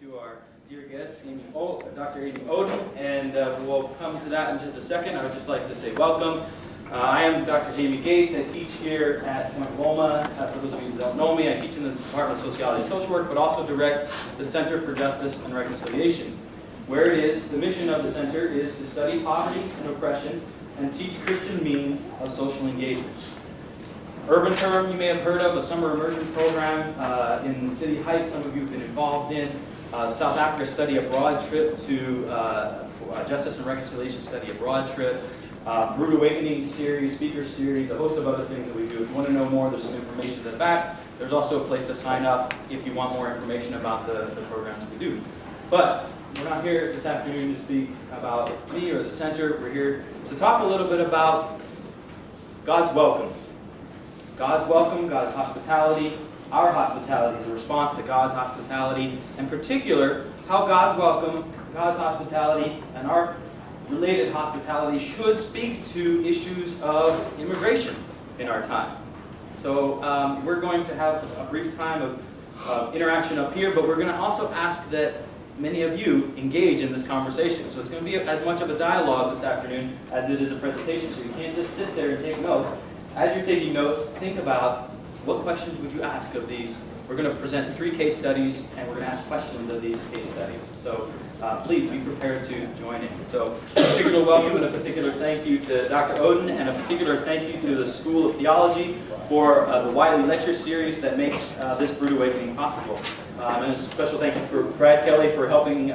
to our dear guest, Dr. Amy ODEN, and we'll come to that in just a second. I would just like to say welcome. I am Dr. Jamie Gates. I teach here at Point Loma. For those of you who don't know me, I teach in the Department of Sociology and Social Work, but also direct the Center for Justice and Reconciliation, where it is, the mission of the center is to study poverty and oppression and teach Christian means of social engagement. Urban term you may have heard of, a summer immersion program in City Heights, some of you have been involved in. South Africa Study Abroad trip to Justice and Reconciliation Study Abroad trip. Brewed Awakening series, speaker series, a host of other things that we do. If you want to know more, there's some information at the back. There's also a place to sign up if you want more information about the programs we do. But we're not here this afternoon to speak about me or the center. We're here to talk a little bit about God's welcome. God's welcome, God's hospitality, our hospitality is a response to God's hospitality, in particular, how God's welcome, God's hospitality, and our related hospitality should speak to issues of immigration in our time. So we're going to have a brief time of interaction up here, but we're going to also ask that many of you engage in this conversation. So it's going to be as much of a dialogue this afternoon as it is a presentation, so you can't just sit there and take notes. As you're taking notes, think about what questions would you ask of these. We're going to present 3 case studies, and we're going to ask questions of these case studies. So please be prepared to join in. So a particular welcome and a particular thank you to Dr. ODEN, and a particular thank you to the School of Theology for the Wiley Lecture Series that makes this Brewed Awakening possible. And a special thank you for Brad Kelly for helping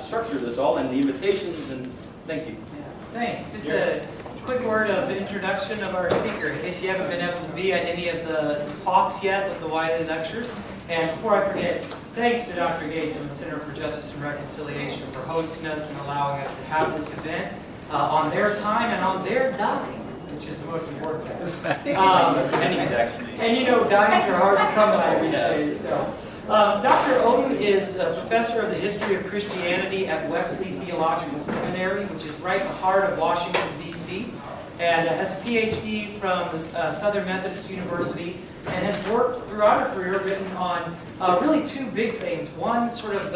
structure this all, and the invitations, and thank you. Yeah, thanks. Just a quick word of introduction of our speaker, in case you haven't been able to be at any of the talks yet of the Wiley Lectures. And before I forget, thanks to Dr. Gates and the Center for Justice and Reconciliation for hosting us and allowing us to have this event on their time and on their dime, which is the most important thing. Pennies, actually. And you know, dimes are hard to come by these days. So, Dr. ODEN is a professor of the history of Christianity at Wesley Theological Seminary, which is right in the heart of Washington, D.C., and has a PhD from the Southern Methodist University, and has worked throughout her career written on really 2 big things. One, sort of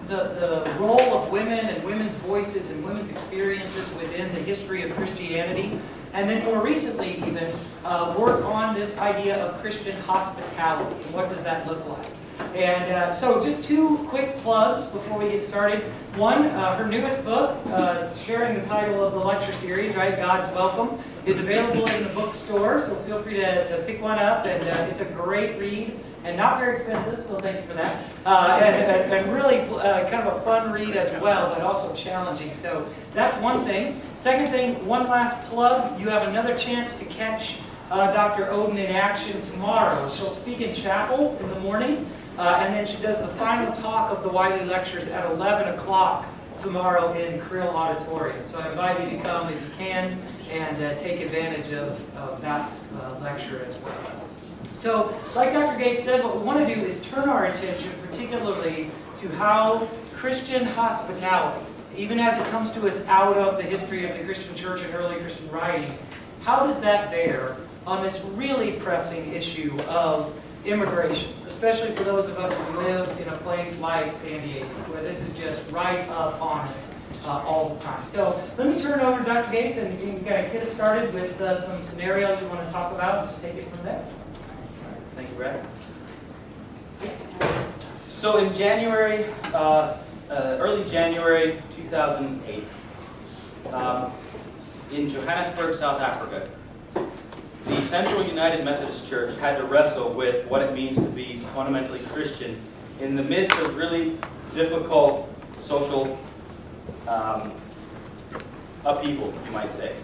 the role of women and women's voices and women's experiences within the history of Christianity, and then more recently even work on this idea of Christian hospitality and what does that look like. And so just 2 quick plugs before we get started. One, her newest book, sharing the title of the lecture series, right, God's Welcome, is available in the bookstore, so feel free to pick one up, and it's a great read. And not very expensive, so thank you for that. And really kind of a fun read as well, but also challenging. So that's one thing. Second thing, one last plug. You have another chance to catch Dr. ODEN in action tomorrow. She'll speak in chapel in the morning, and then she does the final talk of the Wiley Lectures at 11 o'clock tomorrow in Krill Auditorium. So I invite you to come if you can and take advantage of that lecture as well. So, like Dr. Gates said, what we want to do is turn our attention particularly to how Christian hospitality, even as it comes to us out of the history of the Christian church and early Christian writings, how does that bear on this really pressing issue of immigration, especially for those of us who live in a place like San Diego, where this is just right up on us all the time. So let me turn it over to Dr. Gates, and you can kind of get us started with some scenarios you want to talk about, and just take it from there. Thank you, Brad. So in January, early January 2008, in Johannesburg, South Africa, the Central United Methodist Church had to wrestle with what it means to be fundamentally Christian in the midst of really difficult social upheaval, you might say.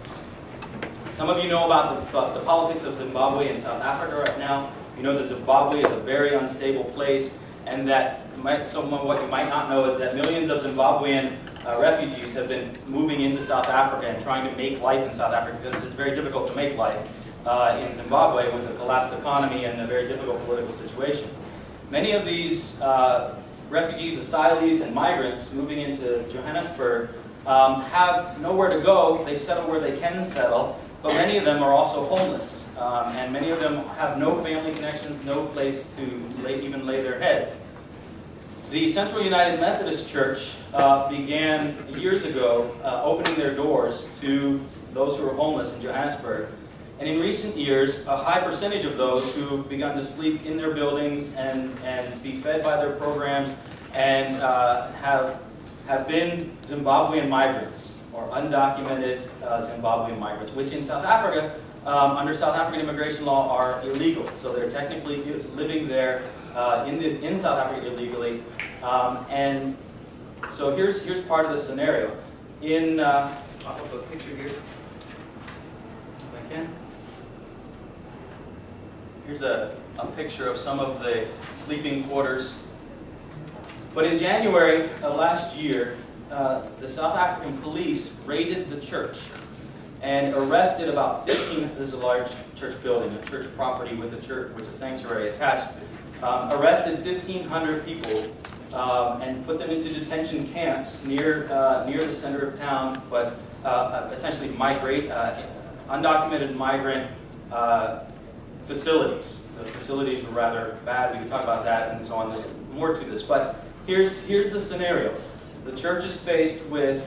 Some of you know about the politics of Zimbabwe and South Africa right now. You know that Zimbabwe is a very unstable place, and that what you might not know is that millions of Zimbabwean refugees have been moving into South Africa and trying to make life in South Africa, because it's very difficult to make life in Zimbabwe with a collapsed economy and a very difficult political situation. Many of these refugees, asylees, and migrants moving into Johannesburg have nowhere to go. They settle where they can settle, but many of them are also homeless, and many of them have no family connections, no place to even lay their heads. The Central United Methodist Church began years ago opening their doors to those who were homeless in Johannesburg. And in recent years, a high percentage of those who've begun to sleep in their buildings and be fed by their programs and have been Zimbabwean migrants or undocumented Zimbabwean migrants, which in South Africa, under South African immigration law, are illegal. So they're technically living there in South Africa illegally. And so here's part of the scenario. I'll put a picture here, if I can. Here's a picture of some of the sleeping quarters. But in January of last year, the South African police raided the church and arrested about 15, this is a large church building, a church property with a sanctuary attached, arrested 1,500 people and put them into detention camps near the center of town, but essentially undocumented migrant facilities. The facilities were rather bad. We could talk about that and so on. There's more to this, but here's the scenario. The church is faced with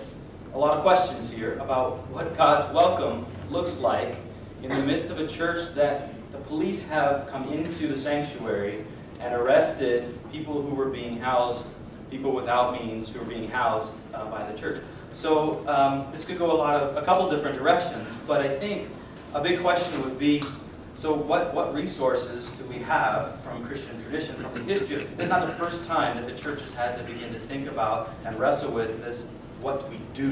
a lot of questions here about what God's welcome looks like in the midst of a church that the police have come into the sanctuary and arrested people who were being housed, people without means who were being housed by the church. So this could go a couple different directions, but I think a big question would be, so what resources do we have from Christian tradition, from the history? This is not the first time that the church has had to begin to think about and wrestle with this, what do we do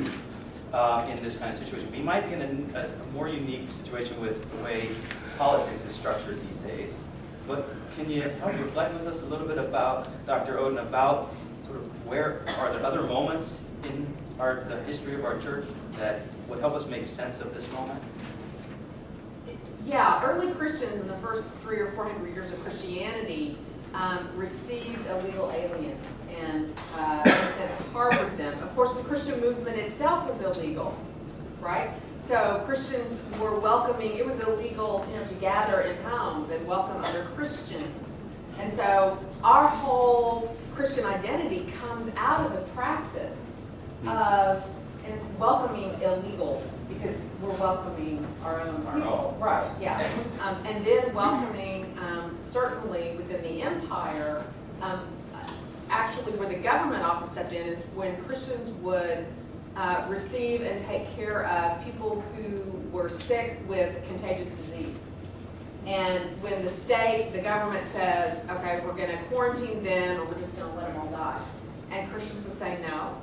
in this kind of situation? We might be in a more unique situation with the way politics is structured these days. But can you help reflect with us a little bit about, Dr. Oden, about sort of where are there other moments in the history of our church that would help us make sense of this moment? Yeah, early Christians in the first 300 or 400 years of Christianity received illegal aliens and in a sense harbored them. Of course, the Christian movement itself was illegal, right? So Christians were welcoming, it was illegal, to gather in homes and welcome other Christians. And so our whole Christian identity comes out of the practice of welcoming illegals, because we're welcoming our own people. Right, yeah. And then welcoming, certainly within the empire, actually where the government often stepped in is when Christians would receive and take care of people who were sick with contagious disease. And when the government says, okay, we're going to quarantine them or we're just going to let them all die. And Christians would say no.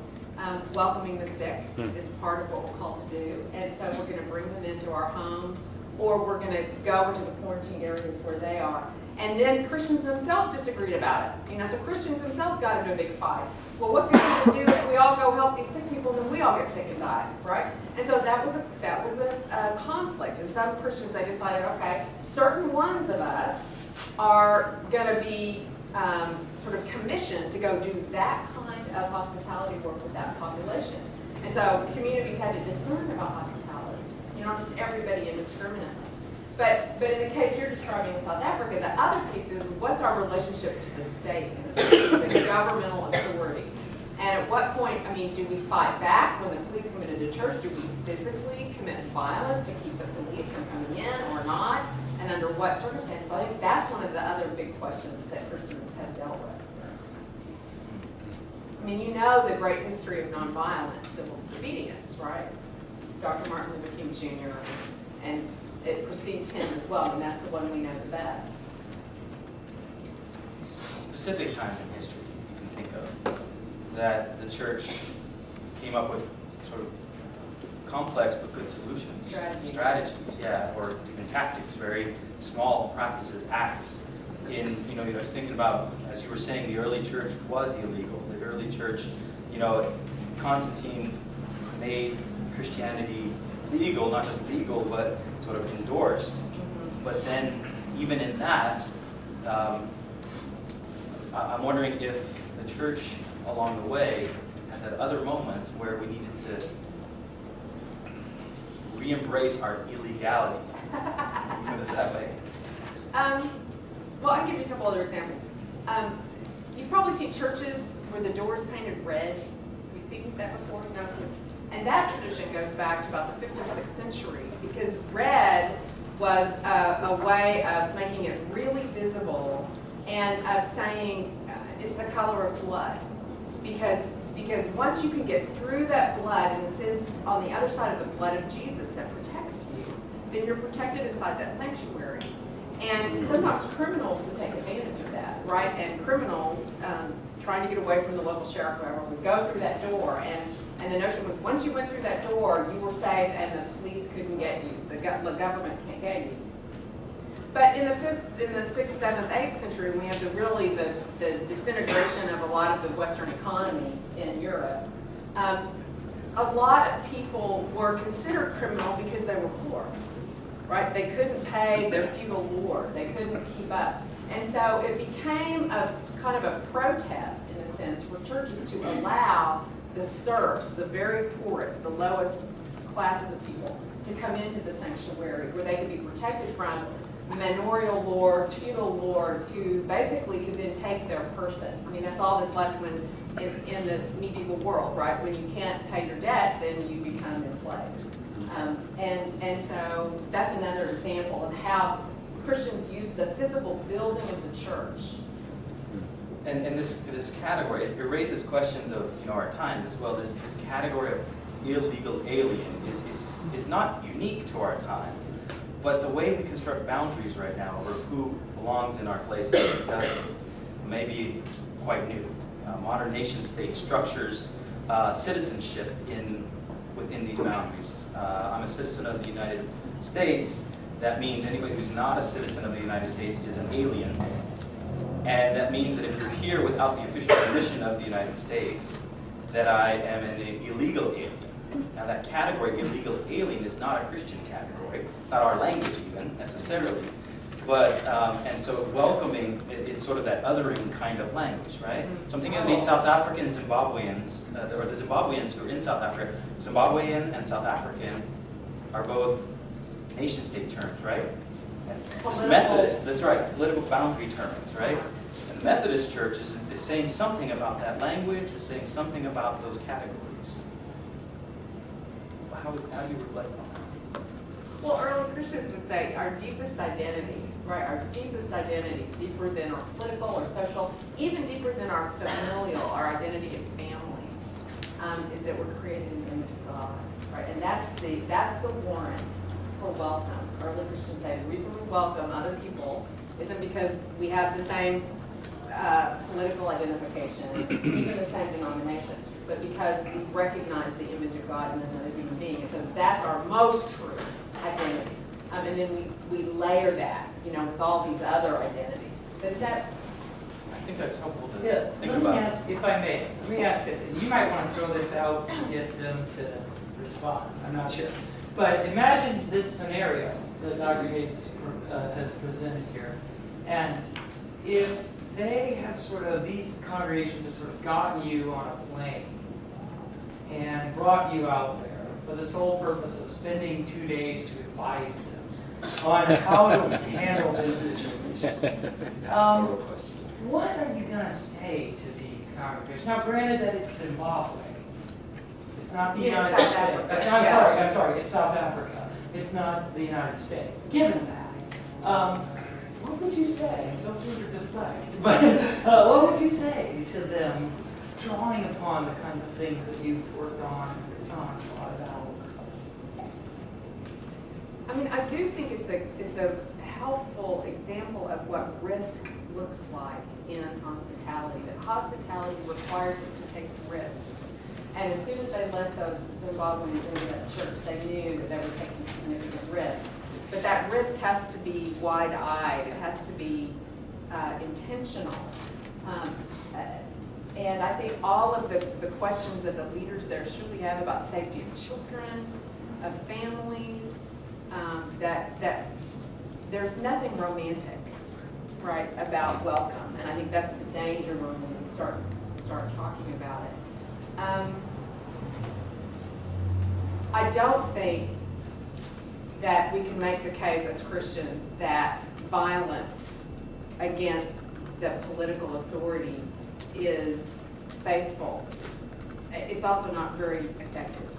Welcoming the sick is part of what we're called to do. And so we're going to bring them into our homes, or we're going to go into the quarantine areas where they are. And then Christians themselves disagreed about it. So Christians themselves got into a big fight. Well, what good does it do if we all go help these sick people and then we all get sick and die, right? And so that was a conflict. And some Christians, they decided, okay, certain ones of us are going to be sort of commissioned to go do that kind of hospitality work with that population. And so communities had to discern about hospitality, not just everybody indiscriminately. But in the case you're describing in South Africa, the other piece is what's our relationship to the state, the governmental authority? And at what point, do we fight back when the police come into the church? Do we physically commit violence to keep the police from coming in or not? And under what circumstances? So I think that's one of the other big questions that Christians have dealt with. The great history of nonviolent civil disobedience, right? Dr. Martin Luther King Jr. and it precedes him as well, and that's the one we know the best. Specific times in history you can think of that the church came up with sort of complex but good solutions. Strategies, yeah, or even tactics, very small practices, acts. I was thinking about, as you were saying, the early church was illegal. The early church, Constantine made Christianity legal, not just legal, but sort of endorsed. But then, even in that, I'm wondering if the church along the way has had other moments where we needed to re-embrace our illegality. Put it that way. Well, I'll give you a couple other examples. You've probably seen churches where the door is painted red. Have you seen that before? No. And that tradition goes back to about the 5th or 6th century, because red was a way of making it really visible and of saying it's the color of blood. Because once you can get through that blood, in the sense on the other side of the blood of Jesus that protects you, then you're protected inside that sanctuary. And sometimes criminals would take advantage of that, right? And criminals trying to get away from the local sheriff or whoever would go through that door. And the notion was once you went through that door, you were safe and the police couldn't get you. The government can't get you. But in the 6th, 7th, 8th century, we have the disintegration of a lot of the Western economy in Europe. A lot of people were considered criminal because they were poor, right? They couldn't pay their feudal lord. They couldn't keep up. And so it became a kind of a protest, in a sense, for churches to allow the serfs, the very poorest, the lowest classes of people, to come into the sanctuary where they could be protected from manorial lords, feudal lords, who basically could then take their person. I mean, that's all that's left when in the medieval world, right? When you can't pay your debt, then you become enslaved. And so that's another example of how Christians use the physical building of the church. And this category, it raises questions of our times as well. This category of illegal alien is not unique to our time, but the way we construct boundaries right now over who belongs in our place and who doesn't may be quite new. Modern nation state structures citizenship within these boundaries. I'm a citizen of the United States. That means anybody who's not a citizen of the United States is an alien. And that means that if you're here without the official permission of the United States, that I am an illegal alien. Now that category, illegal alien, is not a Christian category. It's not our language even, necessarily. But, and so welcoming, it's sort of that othering kind of language, right? So I'm thinking of these South African Zimbabweans, or the Zimbabweans who are in South Africa. Zimbabwean and South African are both nation state terms, right? And Methodist, that's right, political boundary terms, right? And the Methodist Church is saying something about that language, is saying something about those categories. How do you reflect on that? Well, early Christians would say our deepest identity, right? Our deepest identity, deeper than our political or social, even deeper than our familial, our identity of families, is that we're created in the image of God, right? And that's the warrant for welcome. Early Christians say the reason we welcome other people isn't because we have the same political identification, even the same denomination, but because we recognize the image of God in another human being. And so that's our most true identity. And then we layer that, with all these other identities. But is that? I think that's helpful to think let about. me ask, if I may, let me ask this, and you might want to throw this out to get them to respond. I'm not sure. But imagine this scenario that Dr. Gates has presented here. And if they have these congregations have sort of gotten you on a plane and brought you out there for the sole purpose of spending 2 days to advise them on how to handle this situation, what are you going to say to these congregations? Now, granted that it's Zimbabwe. It's not the United South States. Africa. I'm sorry, it's South Africa. It's not the United States. Given that, what would you say? Feel free to deflect. But what would you say to them, drawing upon the kinds of things that you've worked on and talked a lot about? I mean, I do think it's a helpful example of what risk looks like in hospitality. That hospitality requires us to take risks. And as soon as they let those Zimbabweans into that church, they knew that they were taking significant risk. But that risk has to be wide-eyed. It has to be intentional. And I think all of the questions that the leaders there surely have about safety of children, of families, that there's nothing romantic, right, about welcome. And I think that's the danger when we start talking about it. I don't think that we can make the case as Christians that violence against the political authority is faithful, it's also not very effective.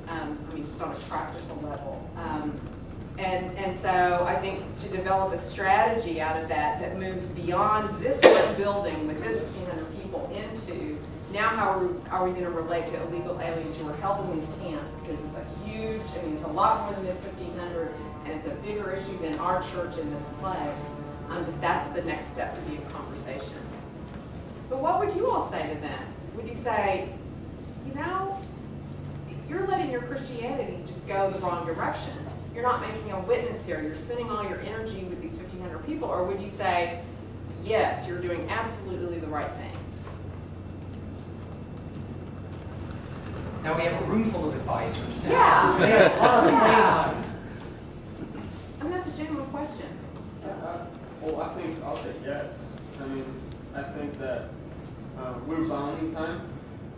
I mean, just on a practical level. And so I think to develop a strategy out of that that moves beyond this one building with this 1,500 people into, now how are we going to relate to illegal aliens who are helping these camps? Because it's a huge, I mean, it's a lot more than this 1,500, and it's a bigger issue than our church in this place. But that's the next step to be a conversation. But what would you all say to them? Would you say, you know, you're letting your Christianity just go the wrong direction? You're not making a witness here. You're spending all your energy with these 1,500 people. Or would you say, yes, you're doing absolutely the right thing? Now we have a room full of advisors. Yeah. We have a lot of Yeah. I mean, that's a genuine question. Well, I think I'll say yes. I mean, I think that we're bound in time,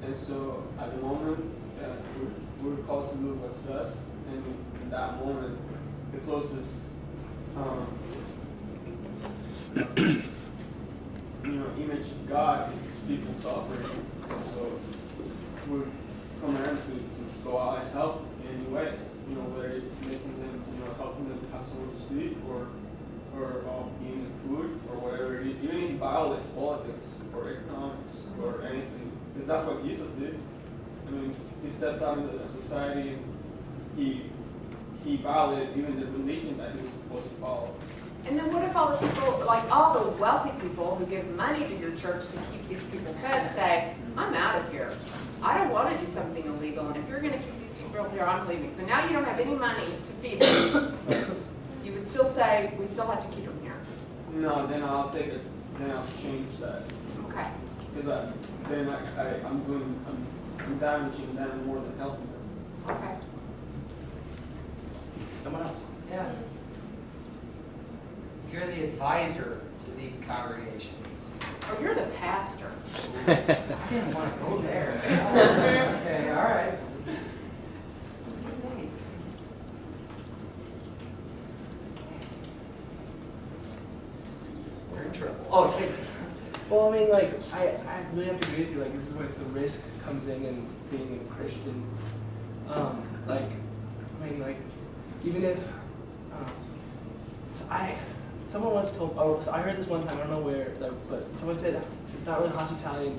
and so at the moment, we're called to do what's best. And in that moment, the closest, image of God is people suffering. And so we're commanded to go out and help in any way. Whether it's making them, helping them have somewhere to sleep, or eating food, or whatever it is. Even if it violates politics or economics or anything, because that's what Jesus did. I mean, he stepped out into the society and he violated even the religion that he was supposed to follow. And then what if all the people, like all the wealthy people who give money to your church to keep these people fed, say, I'm out of here. I don't want to do something illegal, and if you're going to keep these people here, I'm leaving. So now you don't have any money to feed them. You would still say, we still have to keep them here. No, then I'll take it. Then I'll change that. Okay. Because I'm damaging them more than helping them. Okay. Someone else? Yeah. If you're the advisor to these congregations. Oh, you're the pastor. I didn't want to go there. Okay, all right. We're in trouble. Oh, Casey. Well, I mean, like, I really have to agree with you. Like, this is where the risk comes in being a Christian. Even if, someone once told, so I heard this one time, I don't know where, but someone said it's not really hospitality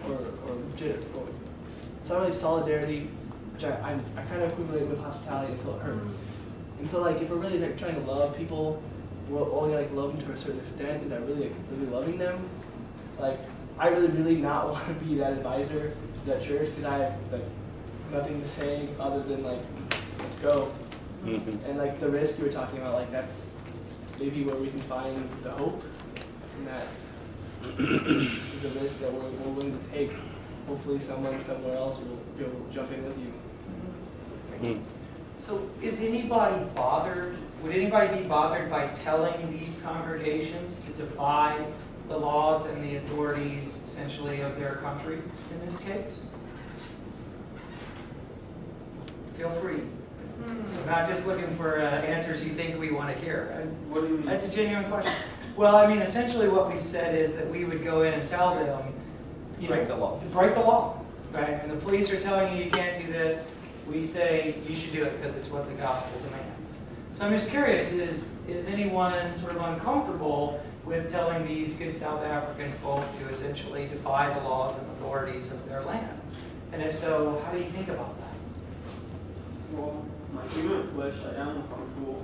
or it's not really solidarity, which I kind of equivalent with hospitality until it hurts. And so, like, if we're really trying to love people, we're only love them to a certain extent. Is that really loving them? Like, I really not want to be that advisor to that church because I have nothing to say other than let's go. Mm-hmm. And the risk you were talking about, that's maybe where we can find the hope, and that is the risk that we're willing to take. Hopefully, someone somewhere else will be able to jump in with you. Mm-hmm. So, is anybody bothered? Would anybody be bothered by telling these congregations to defy the laws and the authorities, essentially, of their country in this case? Feel free. I'm not just looking for answers you think we want to hear. What do you mean? That's a genuine question. Well, I mean, essentially what we've said is that we would go in and tell them, Break the law. To break the law, right? And the police are telling you can't do this. We say you should do it because it's what the gospel demands. So I'm just curious, is anyone sort of uncomfortable with telling these good South African folk to essentially defy the laws and authorities of their land? And if so, how do you think about that? Well, my human flesh, I am uncomfortable,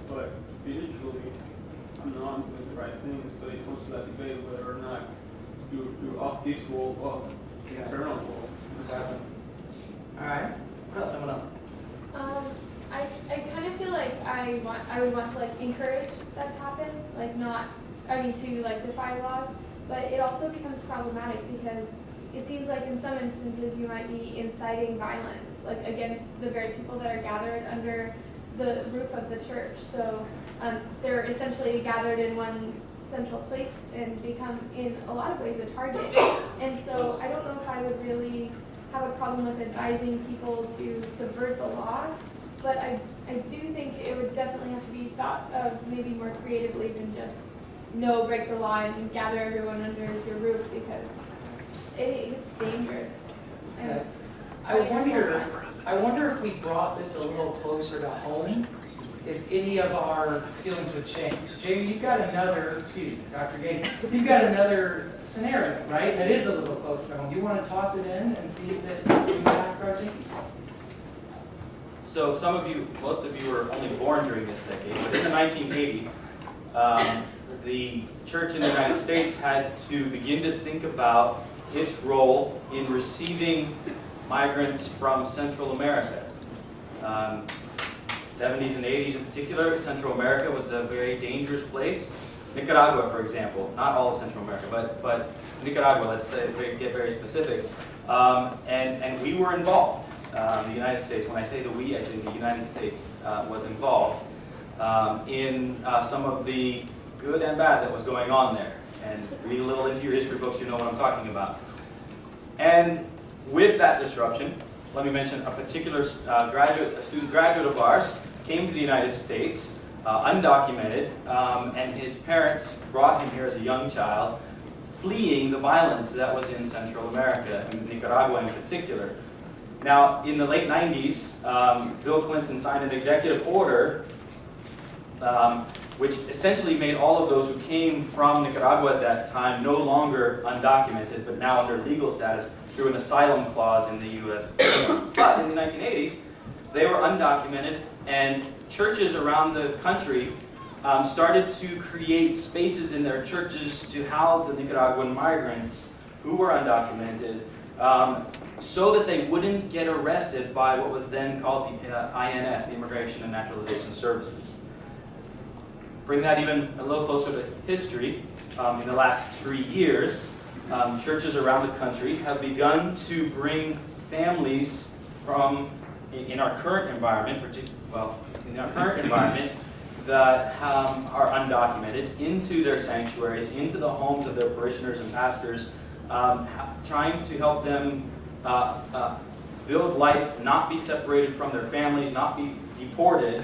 but spiritually, I'm doing the right thing. So it comes to that debate whether or not you're off this world or the eternal world. Exactly. All right. What else? Someone else? I kind of feel like I would want to encourage that to happen, to defy laws, but it also becomes problematic because it seems like in some instances you might be inciting violence, against the very people that are gathered under the roof of the church. So they're essentially gathered in one central place and become, in a lot of ways, a target. And so I don't know if I would really have a problem with advising people to subvert the law, but I do think it would definitely have to be thought of maybe more creatively than just no, break the law and gather everyone under your roof because it's dangerous. And I wonder if we brought this a little closer to home, if any of our feelings would change. Jamie, you've got another, excuse me, Dr. Gates, you've got another scenario, right, that is a little closer to home. Do you want to toss it in and see if it impacts our thinking? So some of you, most of you were only born during this decade, but in the 1980s, the church in the United States had to begin to think about its role in receiving migrants from Central America. 70s and 80s in particular, Central America was a very dangerous place. Nicaragua, for example, not all of Central America, but Nicaragua, let's say, get very specific. And we were involved. The United States, when I say the we, I say the United States was involved in some of the good and bad that was going on there. And read a little into your history books, you know what I'm talking about. And with that disruption, let me mention a particular student graduate of ours came to the United States, undocumented, and his parents brought him here as a young child, fleeing the violence that was in Central America, and Nicaragua in particular. Now, in the late 90s, Bill Clinton signed an executive order which essentially made all of those who came from Nicaragua at that time no longer undocumented, but now under legal status through an asylum clause in the U.S. But in the 1980s, they were undocumented, and churches around the country started to create spaces in their churches to house the Nicaraguan migrants who were undocumented, so that they wouldn't get arrested by what was then called the INS, the Immigration and Naturalization Services. Bring that even a little closer to history. In the last 3 years, churches around the country have begun to bring families from, in our current environment, that are undocumented into their sanctuaries, into the homes of their parishioners and pastors, trying to help them build life, not be separated from their families, not be deported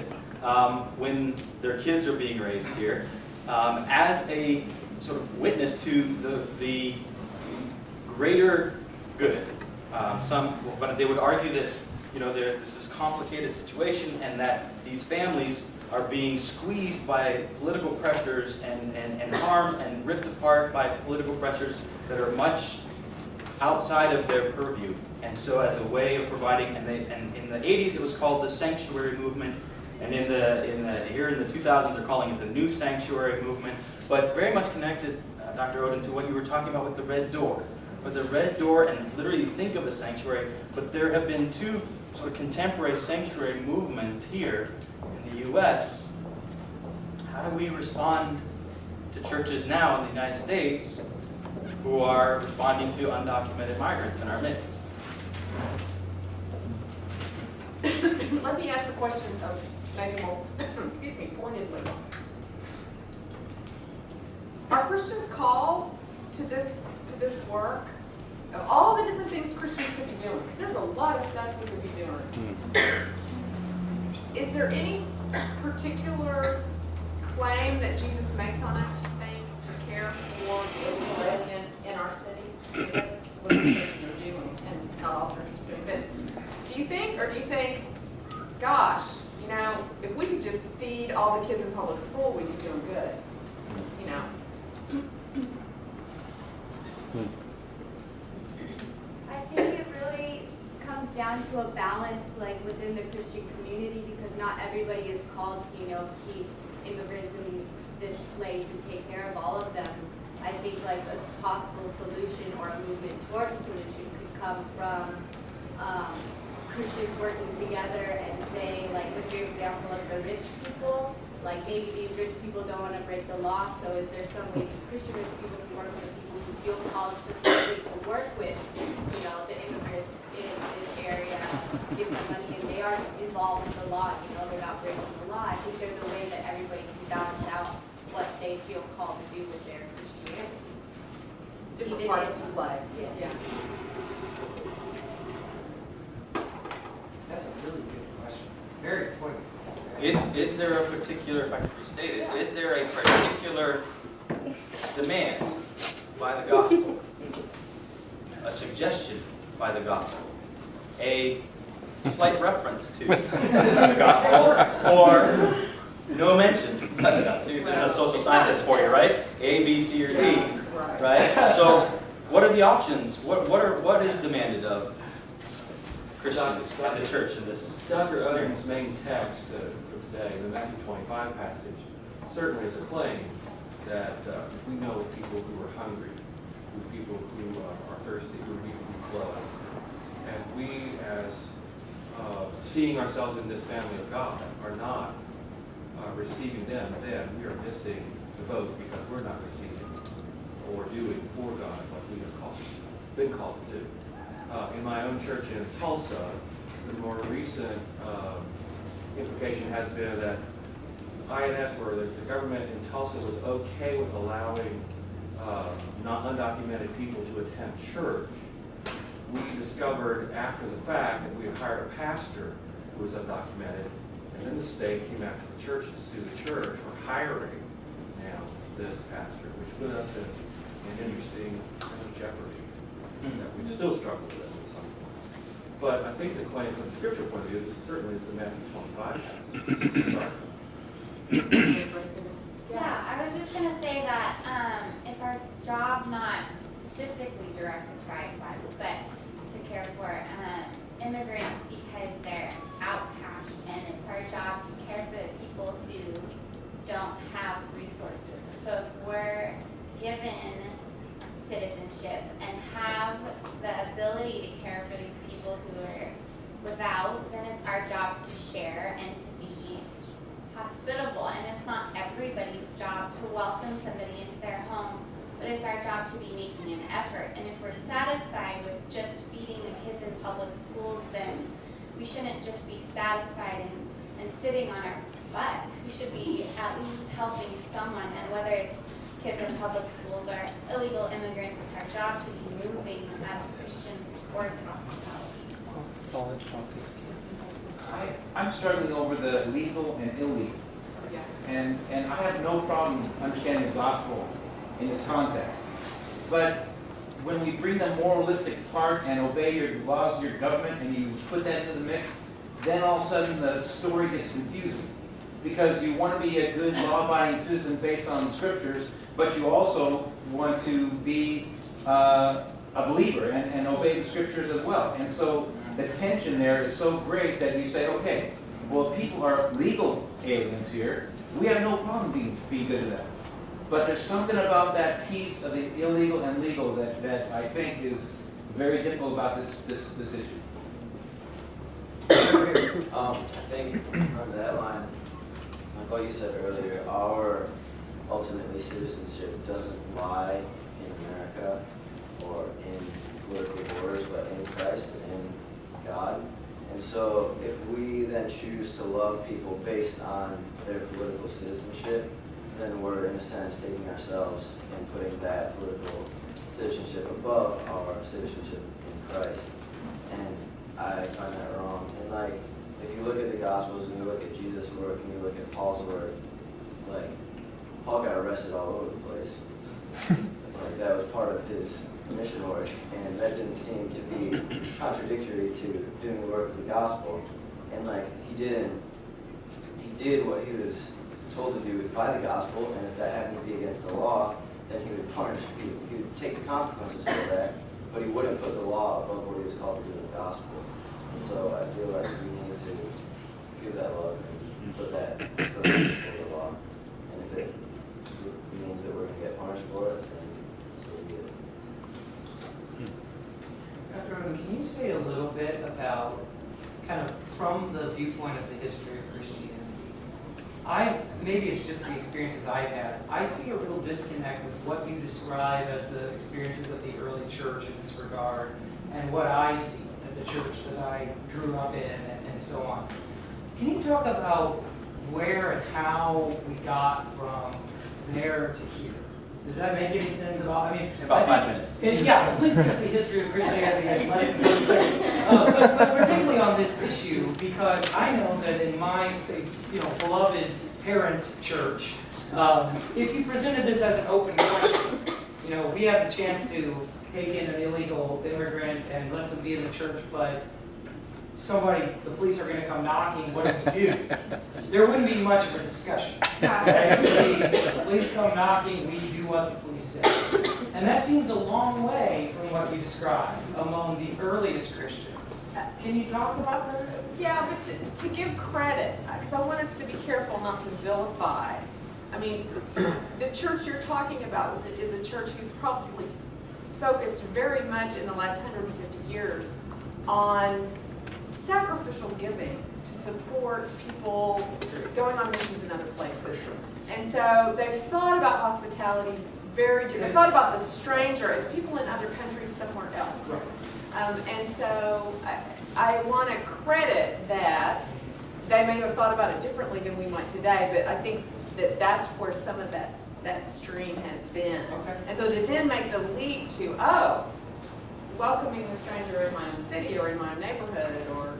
when their kids are being raised here, as a sort of witness to the greater good. But they would argue that this is a complicated situation, and that these families are being squeezed by political pressures and harmed and ripped apart by political pressures that are much outside of their purview. And so, as a way of providing, and in the 80s it was called the sanctuary movement, and here in the 2000s they're calling it the new sanctuary movement. But very much connected, Dr. ODEN, to what you were talking about with the red door. With the red door, and literally think of a sanctuary, but there have been two sort of contemporary sanctuary movements here in the U.S. How do we respond to churches now in the United States who are responding to undocumented migrants in our midst? Let me ask the question of maybe more, excuse me, pointedly. Are Christians called to this work? Of all the different things Christians could be doing, because there's a lot of stuff we could be doing. Is there any particular claim that Jesus makes on us, you think, to care for the illegal alien in our city? What churches are doing, and not all churches are doing. But do you think, gosh, if we could just feed all the kids in public school, we'd be doing good, I think it really comes down to a balance, like within the Christian community, because not everybody is called to, keep immigrants in this place and take care of all of them. I think like a possible solution or a movement towards a solution could come from Christians working together and saying, like with your example of the rich people, like maybe these rich people don't want to break the law, so is there some way these Christian rich people can work with people who feel called specifically to work with, the immigrants in this area, give them money, and they are involved in the law, they're not breaking the law. I think there's a way that everybody can balance out what they feel called to do with their Christianity. different parts to play? Yeah. That's a really good question. Very pointed. Is there a particular, if I could restate it, is there a particular demand by the gospel, a suggestion by the gospel, a slight reference to the gospel, or no mention by the gospel. There's a social scientist for you, right? A, B, C, or D, right? So what are the options? What is demanded of Christians and the church in this? Dr. Oden's main text for today, the Matthew 25 passage, certainly is a claim that we know people who are hungry, people who are thirsty, who need to be clothed. And we, as seeing ourselves in this family of God, are not receiving them, then we are missing the boat because we're not receiving or doing for God what we have been called to do. In my own church in Tulsa, the more recent implication has been that INS, or the government in Tulsa, was okay with allowing undocumented people to attend church. We discovered after the fact that we had hired a pastor who was undocumented, and then the state came after the church to sue the church for hiring now this pastor, which put us in an interesting kind of jeopardy that we still struggle with at some points. But I think the claim from the scripture point of view is certainly is the Matthew 25 passage. Yeah, I was just going to say that it's our job, not specifically directed by the Bible, but to care for immigrants because they're outcast, and it's our job to care for the people who don't have resources. So if we're given citizenship and have the ability to care for these people who are without, then it's our job to share and to be hospitable. And it's not everybody's job to welcome somebody into their home, but it's our job to be making an effort. And if we're satisfied with just feeding the kids in public schools, then we shouldn't just be satisfied and sitting on our butts. We should be at least helping someone, and whether it's kids in public schools or illegal immigrants, it's our job to be moving as Christians towards hospitality. I'm struggling over the legal and illegal. And I have no problem understanding the gospel in its context. But when we bring the moralistic part and obey your laws of your government and you put that into the mix, then all of a sudden the story gets confusing. Because you want to be a good law-abiding citizen based on the scriptures, but you also want to be a believer and obey the scriptures as well. And so the tension there is so great that you say, okay, well, if people are legal aliens here, we have no problem being good to them. But there's something about that piece of the illegal and legal that I think is very difficult about this issue. I think on that line, like what you said earlier, our ultimately citizenship doesn't lie in America or in political borders, but in Christ and in God. And so if we then choose to love people based on their political citizenship, then we're in a sense taking ourselves and putting that political citizenship above our citizenship in Christ. And I find that wrong. And like, if you look at the Gospels and you look at Jesus' work and you look at Paul's work, like, Paul got arrested all over the place. Like, that was part of his mission work, and that didn't seem to be contradictory to doing the work of the gospel. And like, he did what he was told to do by the gospel, and if that happened to be against the law, then he would punish. He would take the consequences for that, but he wouldn't put the law above what he was called to do in the gospel. And so I feel like we need to give that love and put that before the law. And if it means that we're going to get punished for it, then so be it. Dr. Oden, can you say a little bit about, kind of from the viewpoint of the history of Christianity? Maybe it's just the experiences I've had. I see a real disconnect with what you describe as the experiences of the early church in this regard and what I see at the church that I grew up in and so on. Can you talk about where and how we got from there to here? Does that make any sense at all? I mean, about 5 minutes. Yeah, please give us the history of Christianity in less than 1 second. But particularly on this issue, because I know that in my, say, beloved parents' church, If you presented this as an open question, you know, we have the chance to take in an illegal immigrant and let them be in the church, but the police are going to come knocking, what do we do? There wouldn't be much of a discussion. If the police come knocking, we do what the police say. And that seems a long way from what you described among the earliest Christians. Can you talk about that? Yeah, but to give credit, because I want us to be careful not to vilify. I mean, the church you're talking about is a church who's probably focused very much in the last 150 years on sacrificial giving to support people going on missions in other places. And so they've thought about hospitality very differently. They've thought about the stranger as people in other countries somewhere else. And so I want to credit that they may have thought about it differently than we might today, but I think that that's where some of that stream has been. Okay. And so to then make the leap to, welcoming the stranger in my own city or in my own neighborhood, or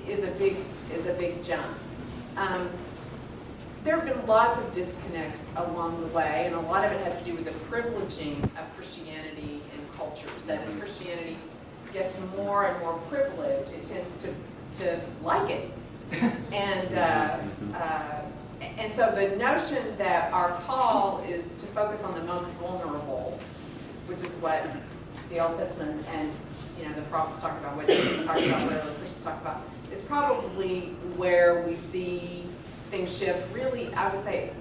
is a big jump. There have been lots of disconnects along the way, and a lot of it has to do with the privileging of Christianity in cultures. That as Christianity gets more and more privileged, it tends to like it, and so the notion that our call is to focus on the most vulnerable, which is what the Old Testament and the prophets talk about, what Jesus talked about, what other Christians talk about, is probably where we see things shift. Really, I would say,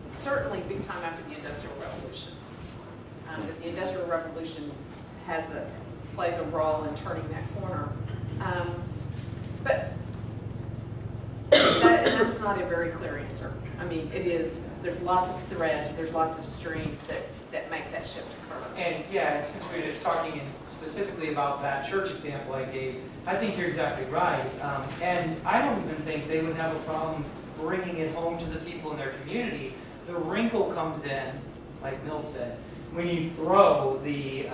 certainly big time after the Industrial Revolution. That the Industrial Revolution plays a role in turning that corner, but that's not a very clear answer. I mean, it is. There's lots of threads. There's lots of streams that make that shift occur. And yeah, and since we were just talking specifically about that church example I gave, I think you're exactly right. And I don't even think they would have a problem bringing it home to the people in their community. The wrinkle comes in, like Milt said, when you throw the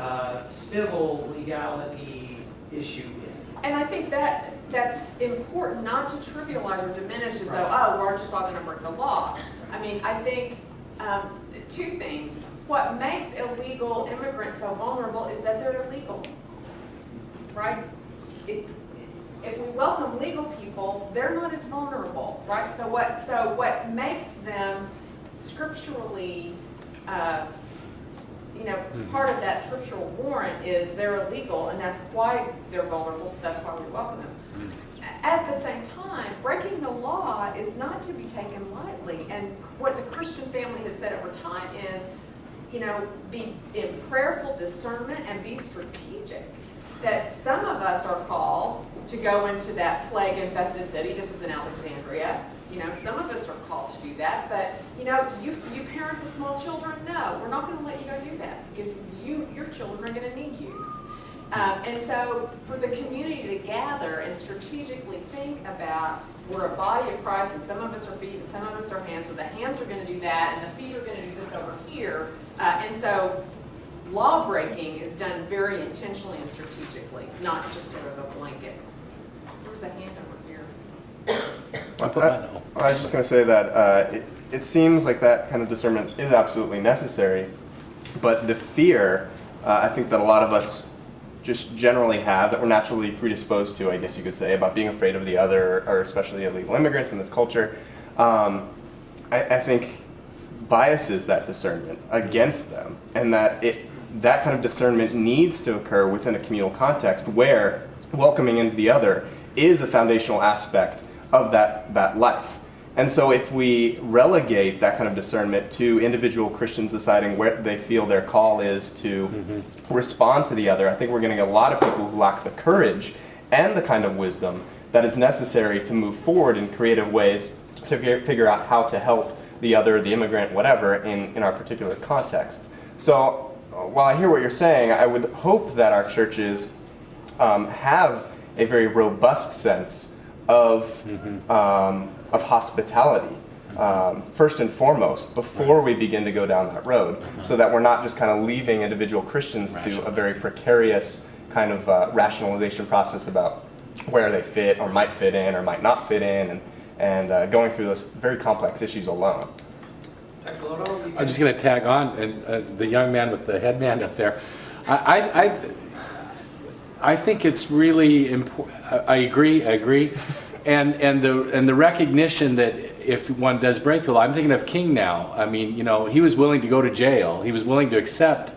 civil legality issue in. And I think that's important, not to trivialize or diminish as though, we're just all going to break the law. I mean, I think two things. What makes illegal immigrants so vulnerable is that they're illegal, right? If we welcome legal people, they're not as vulnerable, right? So what makes them scripturally, part of that scriptural warrant is they're illegal, and that's why they're vulnerable, so that's why we welcome them. At the same time, breaking the law is not to be taken lightly, and what the Christian family has said over time is, be in prayerful discernment and be strategic. That some of us are called to go into that plague-infested city. This was in Alexandria. Some of us are called to do that, but you parents of small children, no, we're not going to let you go do that because your children are going to need you. And so for the community to gather and strategically think about, we're a body of Christ, and some of us are feet and some of us are hands, so the hands are going to do that, and the feet are going to do this over here. And so law breaking is done very intentionally and strategically, not just sort of a blanket. There was a hand over here. I was just going to say that it seems like that kind of discernment is absolutely necessary, but the fear, I think that a lot of us just generally have, that we're naturally predisposed to, I guess you could say, about being afraid of the other, or especially illegal immigrants in this culture, I think biases that discernment against them, and that that kind of discernment needs to occur within a communal context where welcoming in the other is a foundational aspect of that life. And so if we relegate that kind of discernment to individual Christians deciding where they feel their call is to respond to the other, I think we're going to get a lot of people who lack the courage and the kind of wisdom that is necessary to move forward in creative ways to figure out how to help the other, the immigrant, whatever, in our particular contexts. So while I hear what you're saying, I would hope that our churches have a very robust sense of hospitality, first and foremost, before we begin to go down that road, so that we're not just kind of leaving individual Christians to a very precarious kind of rationalization process about where they fit or might fit in or might not fit in, and going through those very complex issues alone. I'm just going to tag on, and the young man with the headband up there. I think it's really important. I agree, and the recognition that if one does break the law, I'm thinking of King now. I mean, you know, he was willing to go to jail. He was willing to accept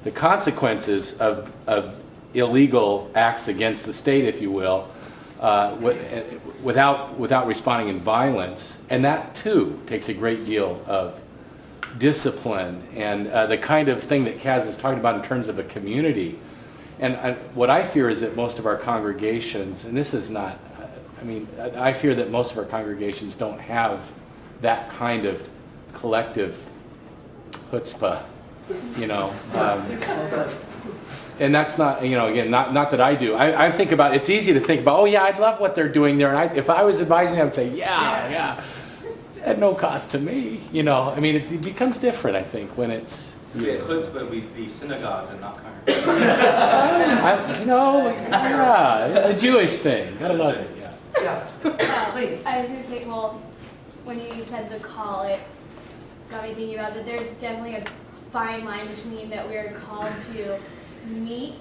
the consequences of illegal acts against the state, if you will, without responding in violence. And that too takes a great deal of discipline and the kind of thing that Kaz is talking about in terms of a community. And what I fear is that most of our congregations, and this is not, I mean, I fear that most of our congregations don't have that kind of collective chutzpah, you know. And that's not, you know, again, not that I do. I think about, it's easy to think about, oh yeah, I'd love what they're doing there. And if I was advising, I would say, yeah, at no cost to me, you know. I mean, it becomes different, I think, when it's... Yeah, chutzpah would be synagogues and not congregations. You know, yeah, a Jewish thing. Gotta love it, Yeah. Please. I was going to say, well, when you said the call, it got me thinking about that there's definitely a fine line between that we are called to meet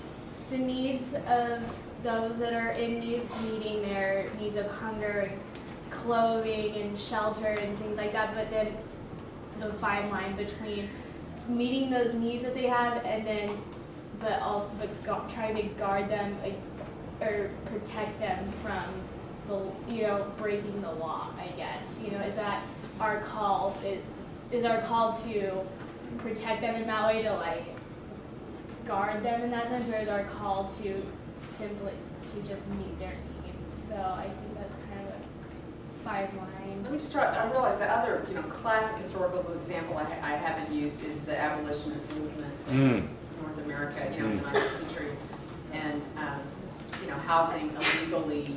the needs of those that are in need, meeting their needs of hunger and clothing and shelter and things like that, but then the fine line between meeting those needs that they have and then trying to guard them or protect them from breaking the law, I guess. You know, is that our call? Is our call to protect them in that way, to like guard them in that sense, or is our call to simply to just meet their needs? So I think that's kind of a fine line. Let me just I realize the other, classic historical example I haven't used is the abolitionist movement in North America, in the 19th century, and housing illegally,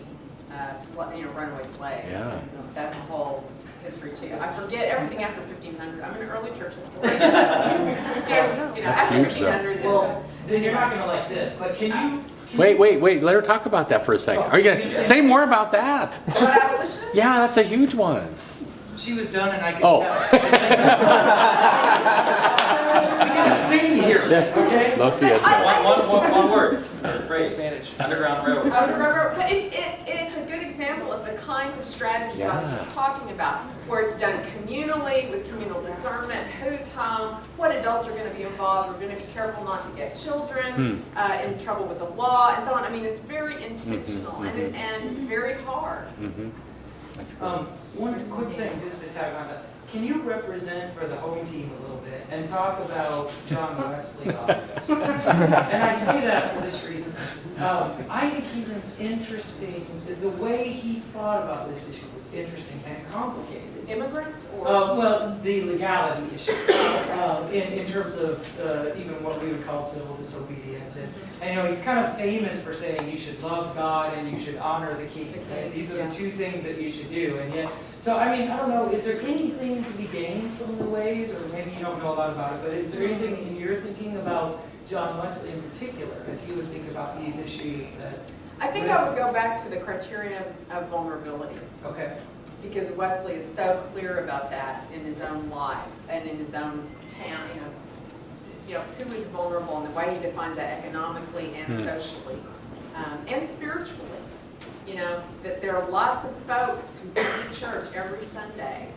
runaway slaves. Yeah. And that's a whole history too. I forget everything after 1500. I'm an early church historian. After huge, 1500. Well, then you're not going to like this, but can you... Wait, let her talk about that for a second. Are you going to say more about that? What abolitionists? Yeah, that's a huge one. She was done and I could Oh. tell. We got a thing here, okay? One word, phrase, Underground Railroad. But it's a good example of the kinds of strategies I was just talking about, where it's done communally, with communal discernment, who's home, what adults are going to be involved, we're going to be careful not to get children in trouble with the law, and so on. I mean, it's very intentional and very hard. That's cool. One quick thing, just to tag on that. Can you represent for the home team a little bit and talk about John Wesley on this? And I say that for this reason. I think he's an interesting, the way he thought about this issue was interesting and complicated. Immigrants or? Well, the legality issue in terms of even what we would call civil disobedience. And he's kind of famous for saying you should love God and you should honor the king. Right? These are the two things that you should do. And yet, so I mean, I don't know, is there anything to be gained from the ways, or maybe you don't know a lot about it, but is there anything in your thinking about John Wesley in particular, as he would think about these issues that... I think I would go back to the criterion of vulnerability. Okay. Because Wesley is so clear about that in his own life and in his own town, who is vulnerable and the way he defines that economically and socially and spiritually. That there are lots of folks who go to church every Sunday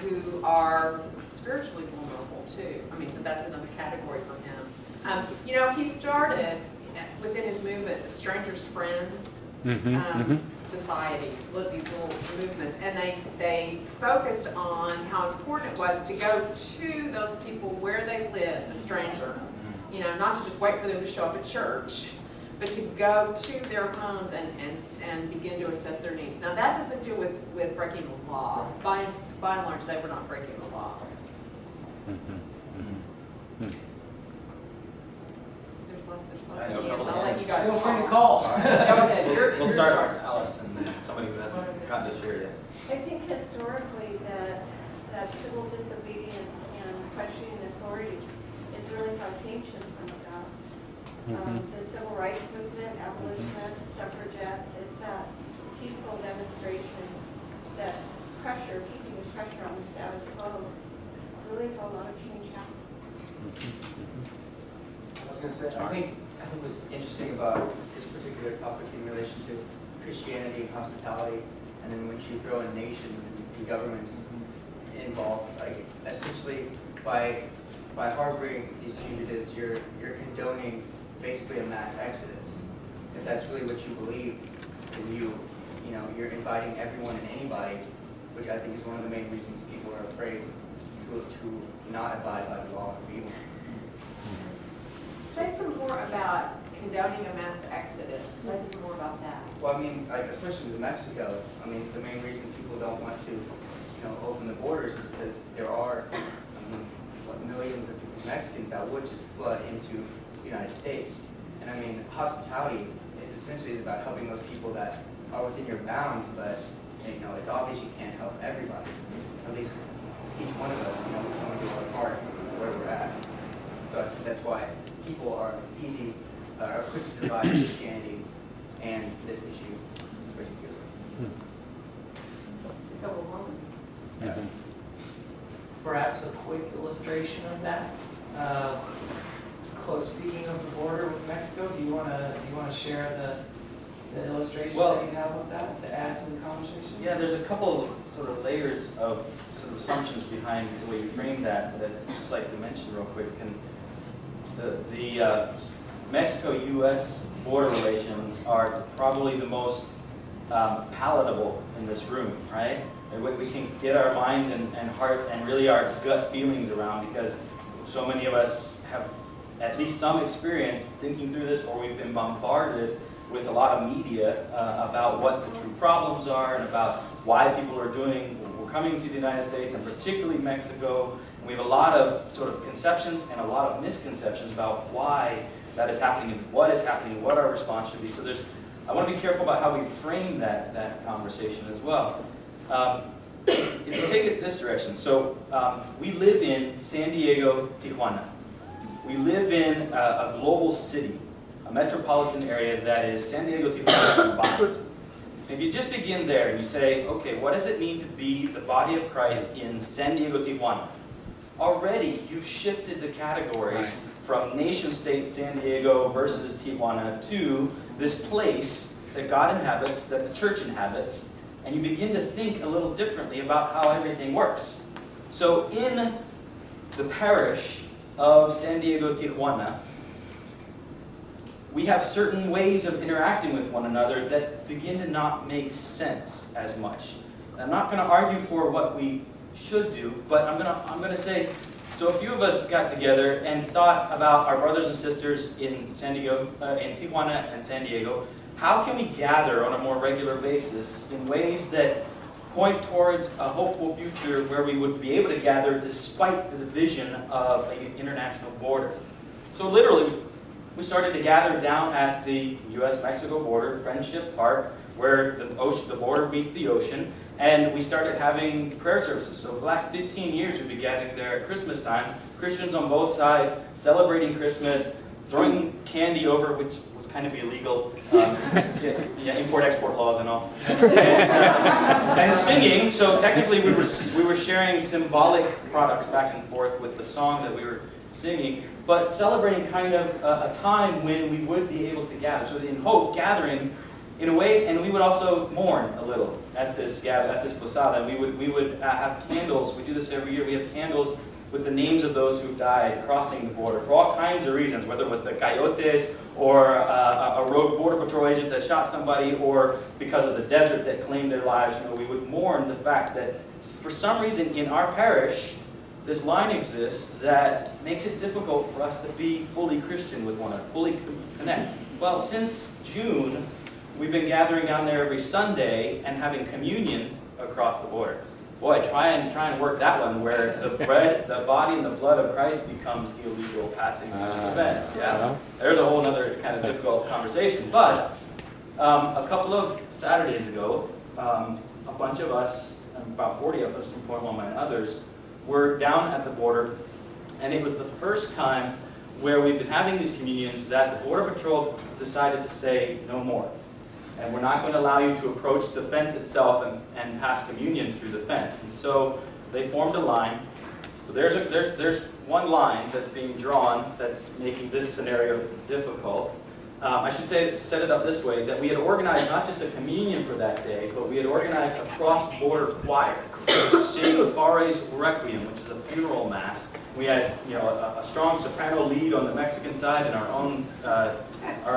who are spiritually vulnerable too. I mean, so that's another category for him. He started within his movement, Strangers' Friends societies, these little movements, and they focused on how important it was to go to those people where they live, the stranger. Not to just wait for them to show up at church, but to go to their homes and begin to assess their needs. Now that doesn't do with breaking the law. By and large, they were not breaking the law. I'll let you guys Feel free to call. Go ahead. We'll start with Alice and then somebody who hasn't gotten to share yet. I think historically that civil disobedience and questioning authority is really how change has come about. The civil rights movement, abolitionists, suffragettes, it's that peaceful demonstration that keeping the pressure on the status quo really how a lot of change happens. I was going to say, I think what's interesting about this particular topic in relation to Christianity and hospitality, and then when you throw in nations and governments involved, like essentially by harboring these fugitives, you're condoning basically a mass exodus. If that's really what you believe, then you're inviting everyone and anybody, which I think is one of the main reasons people are afraid to not abide by the law of evil. Say some more about condoning a mass exodus. Say some more about that. Well, I mean, like especially with Mexico, I mean, the main reason people don't want to, open the borders is because there are, millions of Mexicans that would just flood into the United States. And I mean, hospitality essentially is about helping those people that are within your bounds, but it's obvious you can't help everybody. At least each one of us, we can only do our part where we're at. So I think that's why people are quick to divide Christianity and this issue in particular. It's overwhelming. Yeah. Perhaps a quick illustration of that. Speaking of the border with Mexico, do you want to share the illustration that you have with that to add to the conversation? Yeah, there's a couple of sort of layers of sort of assumptions behind the way you frame that I'd just like to mention real quick. And the Mexico-U.S. border relations are probably the most palatable in this room, right? What we can get our minds and hearts and really our gut feelings around, because so many of us have at least some experience thinking through this, or we've been bombarded with a lot of media about what the true problems are and about why people are coming to the United States, and particularly Mexico. And we have a lot of sort of conceptions and a lot of misconceptions about why that is happening and what is happening, what our response should be. So I want to be careful about how we frame that conversation as well. If you take it this direction, so we live in San Diego, Tijuana. We live in a global city, a metropolitan area that is San Diego, Tijuana combined. If you just begin there and you say, okay, what does it mean to be the body of Christ in San Diego, Tijuana? Already you've shifted the categories from nation-state San Diego versus Tijuana to this place that God inhabits, that the church inhabits, and you begin to think a little differently about how everything works. So in the parish of San Diego, Tijuana, we have certain ways of interacting with one another that begin to not make sense as much. I'm not going to argue for what we should do, but I'm going to say, so a few of us got together and thought about our brothers and sisters in San Diego, in Tijuana and San Diego. How can we gather on a more regular basis in ways that point towards a hopeful future where we would be able to gather despite the division of an international border? So literally, we started to gather down at the U.S.-Mexico border, Friendship Park, where the border meets the ocean, and we started having prayer services. So for the last 15 years, we've been gathering there at Christmas time, Christians on both sides, celebrating Christmas, throwing candy over, which was kind of illegal, import-export laws and all, and singing. So technically, we were sharing symbolic products back and forth with the song that we were singing, but celebrating kind of a time when we would be able to gather. So in hope, gathering in a way, and we would also mourn a little at this posada. We would have candles. We do this every year. We have candles with the names of those who died crossing the border for all kinds of reasons, whether it was the coyotes or a rogue border patrol agent that shot somebody, or because of the desert that claimed their lives. We would mourn the fact that for some reason in our parish, this line exists that makes it difficult for us to be fully Christian with one another, fully connect. Well, since June, we've been gathering down there every Sunday and having communion across the border. Boy, try and work that one where the body and the blood of Christ becomes illegal passing through the fence. Yeah, there's a whole other kind of difficult conversation. But a couple of Saturdays ago, a bunch of us, about 40 of us from Point Loma and others, were down at the border, and it was the first time where we've been having these communions that the Border Patrol decided to say no more. And we're not going to allow you to approach the fence itself and pass communion through the fence. And so they formed a line, So there's one line that's being drawn that's making this scenario difficult. I should set it up this way, that we had organized not just a communion for that day, but we had organized a cross-border choir to sing the Fares Requiem, which is a funeral mass. We had, a strong soprano lead on the Mexican side, and our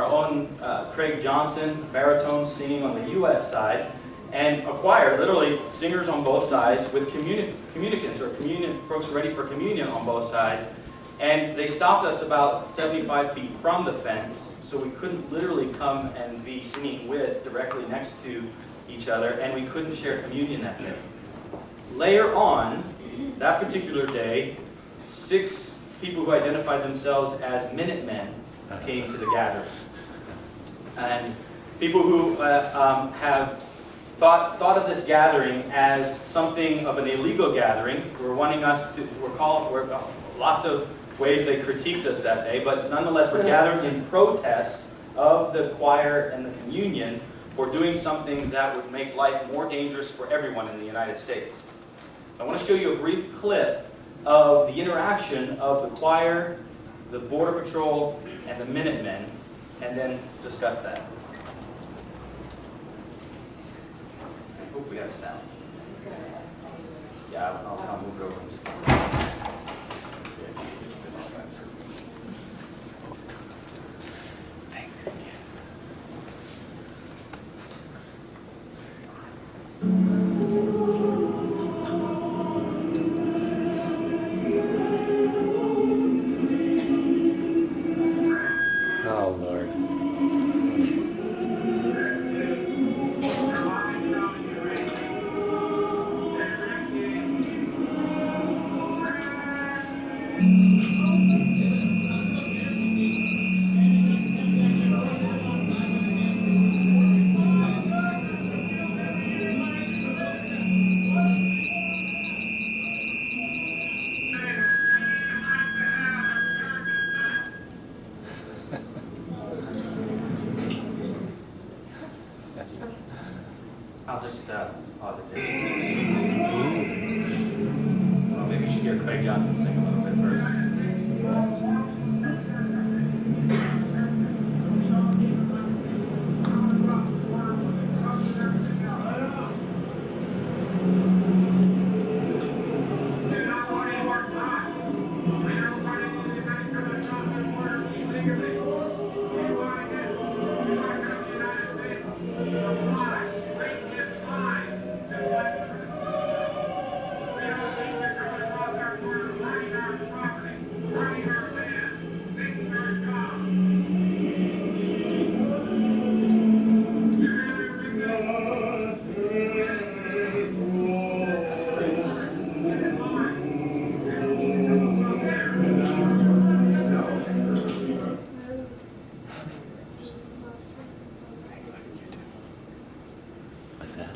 own Craig Johnson, baritone, singing on the U.S. side, and a choir, literally singers on both sides, with communicants or communion folks ready for communion on both sides. And they stopped us about 75 feet from the fence, so we couldn't literally come and be singing with directly next to each other, and we couldn't share communion that day. Later on, that particular day, 6 people who identified themselves as Minutemen came to the gathering. And people who have thought of this gathering as something of an illegal gathering were wanting us to, were lots of ways they critiqued us that day, but nonetheless we're gathering in protest of the choir and the communion for doing something that would make life more dangerous for everyone in the United States. So I want to show you a brief clip of the interaction of the choir, the Border Patrol, and the Minutemen, and then discuss that. I hope we have sound. Yeah, I'll move it over in just a second. Oh, Lord. I'll just pause it there. Well, maybe you should hear Craig Johnson sing a little bit first. What's that?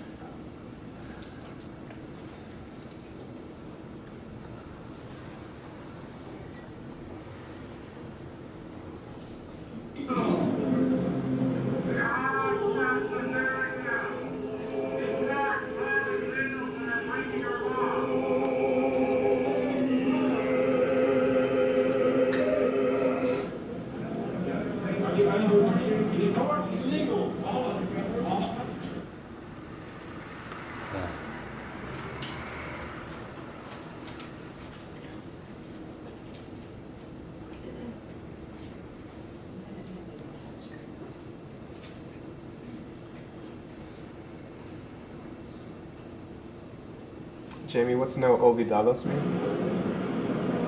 Jamie, what's no olvidados mean?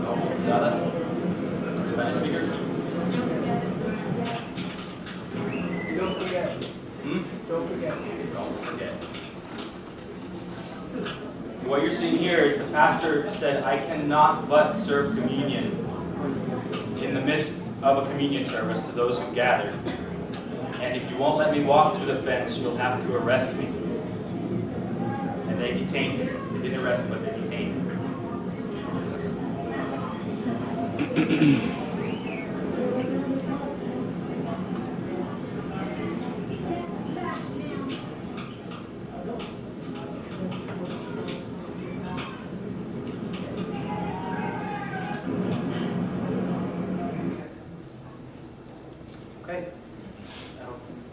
No olvidadas? Spanish speakers? Don't forget. Don't forget. Don't forget. So what you're seeing here is the pastor said, I cannot but serve communion in the midst of a communion service to those who gathered. And if you won't let me walk through the fence, you'll have to arrest me. And they detained him. They didn't arrest him, but they detained him.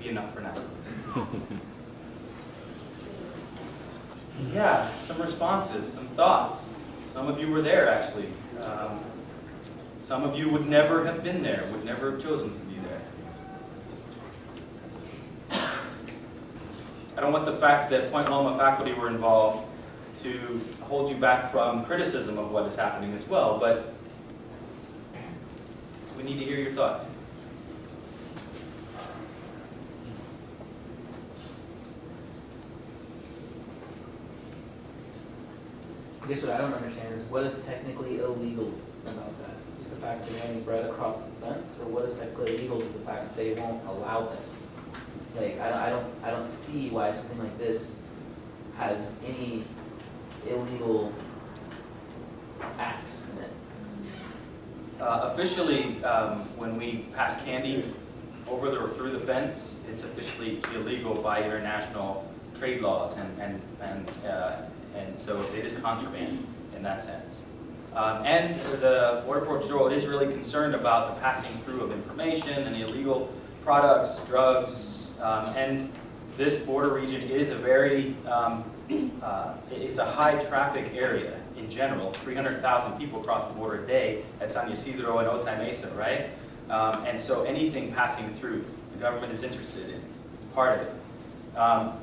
be enough for now. Yeah, some responses, some thoughts. Some of you were there, actually. Some of you would never have been there, would never have chosen to be there. I don't want the fact that Point Loma faculty were involved to hold you back from criticism of what is happening as well, but we need to hear your thoughts. I guess what I don't understand is what is technically illegal about that? Just the fact that they're hanging bread across the fence, or what is technically illegal to the fact that they won't allow this? Like I don't see why something like this has any illegal acts in it. Officially, when we pass candy over or through the fence, it's officially illegal by international trade laws, and so it is contraband in that sense. And the Border Patrol is really concerned about the passing through of information and illegal products, drugs, and this border region is a very, it's a high traffic area in general. 300,000 people cross the border a day at San Ysidro and Otay Mesa, right? And so anything passing through, the government is interested in, part of it.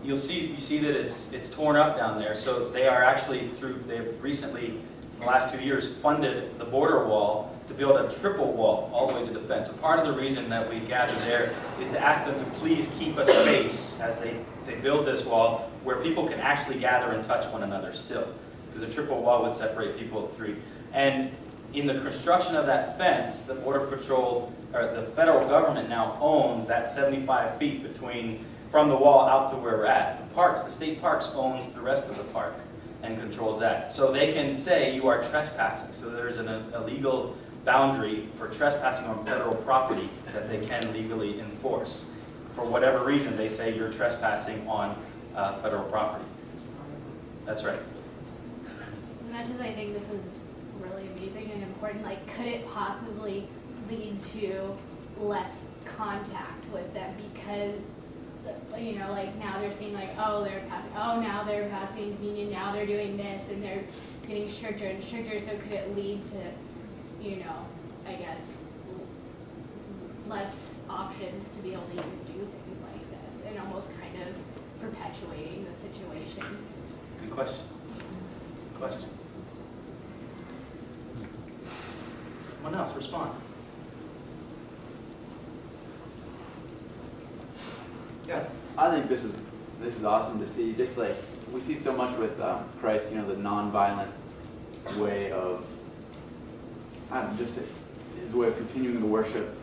You see that it's torn up down there. So they are actually they've recently, in the last 2 years, funded the border wall to build a triple wall all the way to the fence. So part of the reason that we gathered there is to ask them to please keep a space as they build this wall where people can actually gather and touch one another still. Because a triple wall would separate people at 3. And in the construction of that fence, the Border Patrol, or the federal government now owns that 75 feet from the wall out to where we're at. The state parks owns the rest of the park and controls that. So they can say you are trespassing. So there's a legal boundary for trespassing on federal property that they can legally enforce. For whatever reason, they say you're trespassing on federal property. That's right. As much as I think this is really amazing and important, like, could it possibly lead to less contact with them because, you know, like now they're seeing like, oh, now they're passing convenient, now they're doing this, and they're getting stricter and stricter, so could it lead to, you know, I guess, less options to be able to even do things like this, and almost kind of perpetuating the situation? Good question. Good question. Someone else respond. Yeah, I think this is awesome to see. Just like we see so much with Christ, you know, the non-violent way of, just his way of continuing the worship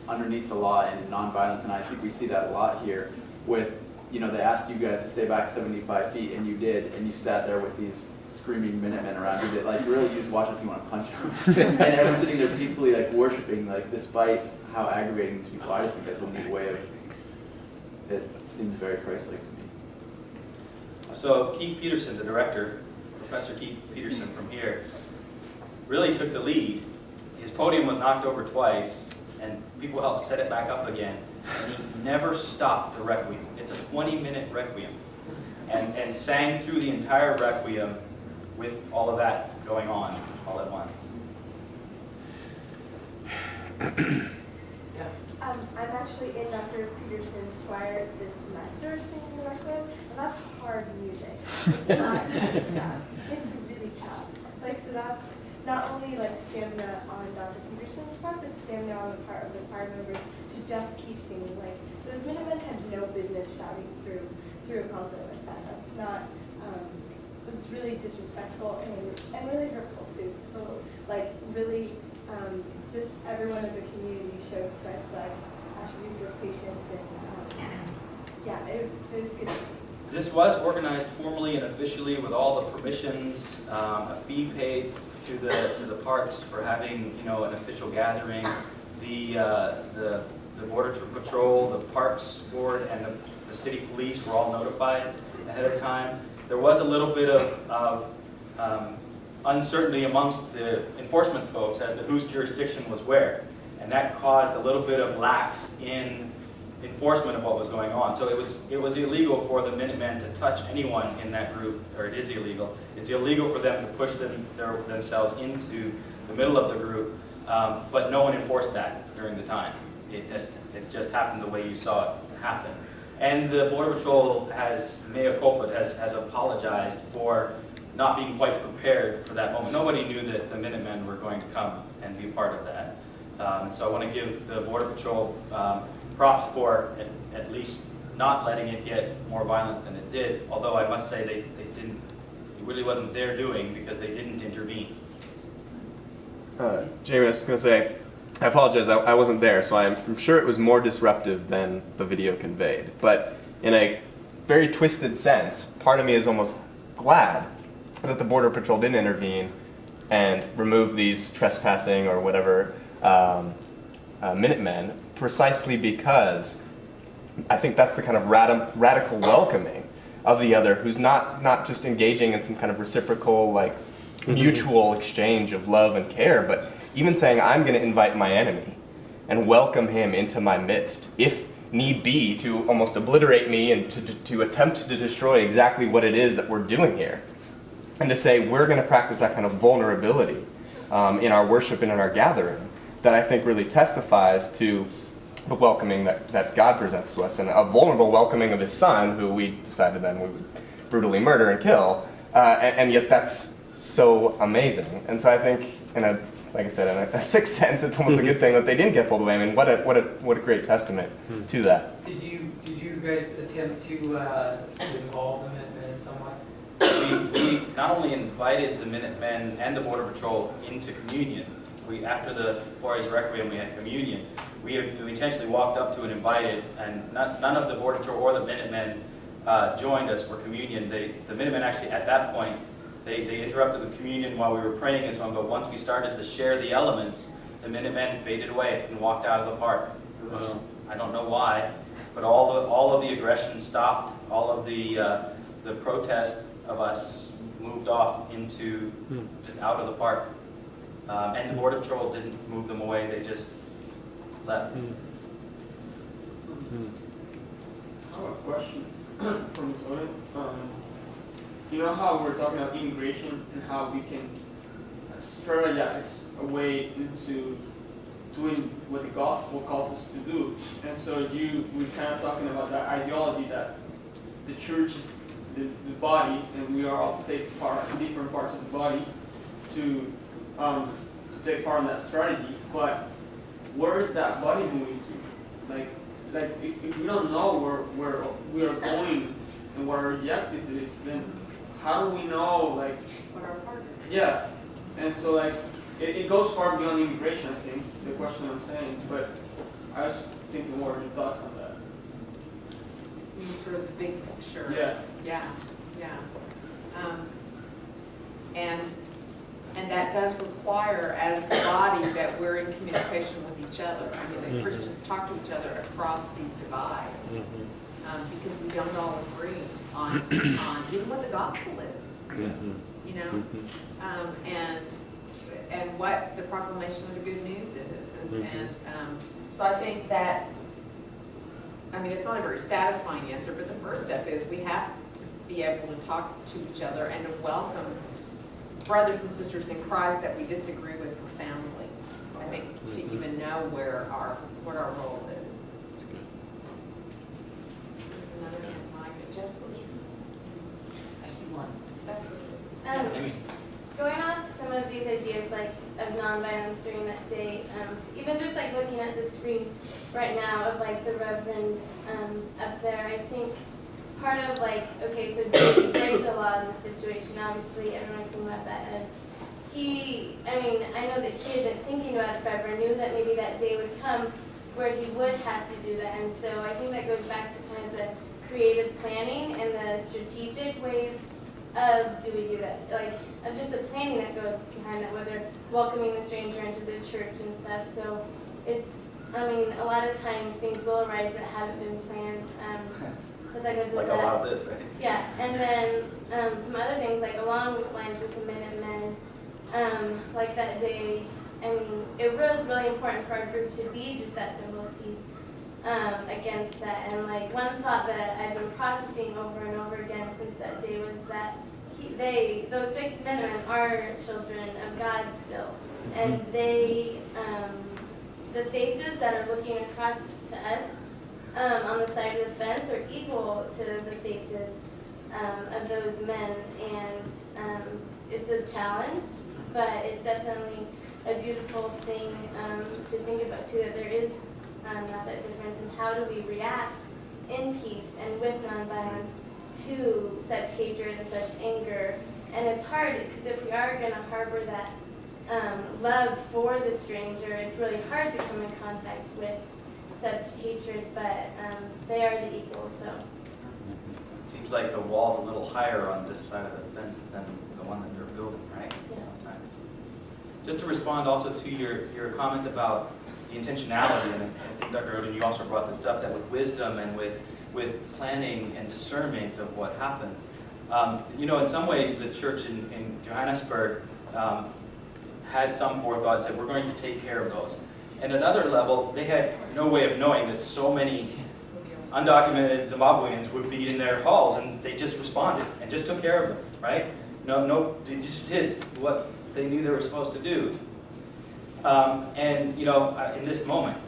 underneath the law and non-violence. And I think we see that a lot here with, you know, they asked you guys to stay back 75 feet, and you did, and you sat there with these screaming Minutemen around you that, like, really you just watch us, you want to punch them. And everyone's sitting there peacefully, like, worshiping, like, despite how aggravating these people are. I just think that's a neat way of, it seems very Christ-like to me. So Keith Peterson, the director, Professor Keith Peterson from here, really took the lead. His podium was knocked over twice, and people helped set it back up again. And he never stopped the requiem. It's a 20-minute requiem. And sang through the entire requiem with all of that going on all at once. I'm actually in Dr. Peterson's choir this semester singing the requiem, and that's hard music. It's not easy stuff. It's really tough. Like, so that's not only like stamina on Dr. Peterson's part, but stamina on the part of the choir members to just keep singing. Like, those Minutemen had no business shouting through a concert like that. That's not, it's really disrespectful and really hurtful too. So, like, really, just everyone as a community showed Christ-like attributes of patience, and yeah, it was good to see. This was organized formally and officially with all the permissions, a fee paid to the parks for having, you know, an official gathering. The Border Patrol, the Parks Board, and the city police were all notified ahead of time. There was a little bit of uncertainty amongst the enforcement folks as to whose jurisdiction was where, and that caused a little bit of lax in enforcement of what was going on. So it was illegal for the Minutemen to touch anyone in that group, or it is illegal. It's illegal for them to push themselves into the middle of the group, but no one enforced that during the time. It just happened the way you saw it happen. And the Border Patrol has mea culpa, has apologized for not being quite prepared for that moment. Nobody knew that the Minutemen were going to come and be a part of that. So I want to give the Border Patrol props for at least not letting it get more violent than it did, although I must say they didn't, it really wasn't their doing because they didn't intervene. Jamie, I was just going to say, I apologize, I wasn't there, so I'm sure it was more disruptive than the video conveyed. But in a very twisted sense, part of me is almost glad that the Border Patrol didn't intervene and remove these trespassing or whatever Minutemen, precisely because I think that's the kind of radical welcoming of the other, who's not just engaging in some kind of reciprocal, like, mutual exchange of love and care, but even saying, I'm going to invite my enemy and welcome him into my midst, if need be, to almost obliterate me and to attempt to destroy exactly what it is that we're doing here. And to say, we're going to practice that kind of vulnerability in our worship and in our gathering, that I think really testifies to the welcoming that God presents to us, and a vulnerable welcoming of his son, who we decided then we would brutally murder and kill, and yet that's so amazing. And so I think, like I said, in a sixth sense, it's almost a good thing that they didn't get pulled away. I mean, what a great testament to that. Did you guys attempt to involve them in some way? We not only invited the Minutemen and the Border Patrol into communion. After the Flores Requiem, we had communion. We intentionally walked up to and invited, and none of the Border Patrol or the Minutemen joined us for communion. The Minutemen actually, at that point, they interrupted the communion while we were praying and so on, but once we started to share the elements, the Minutemen faded away and walked out of the park. I don't know why, but all of the aggression stopped, all of the protest of us moved off into just out of the park. And the Border Patrol didn't move them away, they just left. I have a question from Odin. You know how we're talking about immigration and how we can strategize a way into doing what the gospel calls us to do. And so we're kind of talking about that ideology that the church is the body, and we are all take part in different parts of the body to take part in that strategy. But where is that body moving to? Like if we don't know where we are going and what our objective is, then how do we know what our part is? Yeah, and so it goes far beyond immigration. I think the question I'm saying, but I was thinking more of your thoughts on that. You mean sort of the big picture? Yeah. Yeah. And that does require, as the body, that we're in communication with each other. I mean, that Christians talk to each other across these divides, because we don't all agree on even what the gospel is, you know, and what the proclamation of the good news is. And so I think that, I mean, it's not a very satisfying answer, but the first step is we have to be able to talk to each other and to welcome brothers and sisters in Christ that we disagree with profoundly. I think to even know what our role is. There's another mic, Jessica. I see one. That's what it is. Going off some of these ideas of nonviolence during that day, even just looking at the screen right now of the Reverend up there, I think part of okay, so Jake break the law in this situation, obviously everyone's thinking about that as I know that he had been thinking about it forever, knew that maybe that day would come where he would have to do that, and so I think that goes back to kind of the creative planning and the strategic ways of do we do that, of just the planning that goes behind that, whether welcoming the stranger into the church and stuff. So it's, a lot of times things will arise that haven't been planned. So that goes with a lot of this, right? Yeah, and then some other things along the lines with the Minutemen, that day. It was really important for our group to be just that symbol of peace. against that. And like one thought that I've been processing over and over again since that day was that those 6 men are children of God still, and they, the faces that are looking across to us on the side of the fence are equal to the faces of those men, and it's a challenge, but it's definitely a beautiful thing to think about too, that there is not that difference in how do we react in peace and with nonviolence to such hatred and such anger. And it's hard because if we are going to harbor that love for the stranger, it's really hard to come in contact with such hatred, but they are the equals. So It seems like the wall's a little higher on this side of the fence than the one that you're building, right? Yeah. Sometimes. Just to respond also to your comment about the intentionality, and I think Dr. Oden, you also brought this up, that with wisdom and with planning and discernment of what happens. You know, in some ways, the church in Johannesburg had some forethought and said, we're going to take care of those. And at another level, they had no way of knowing that so many undocumented Zimbabweans would be in their halls, and they just responded and just took care of them, right? No, they just did what they knew they were supposed to do. And you know, in this moment,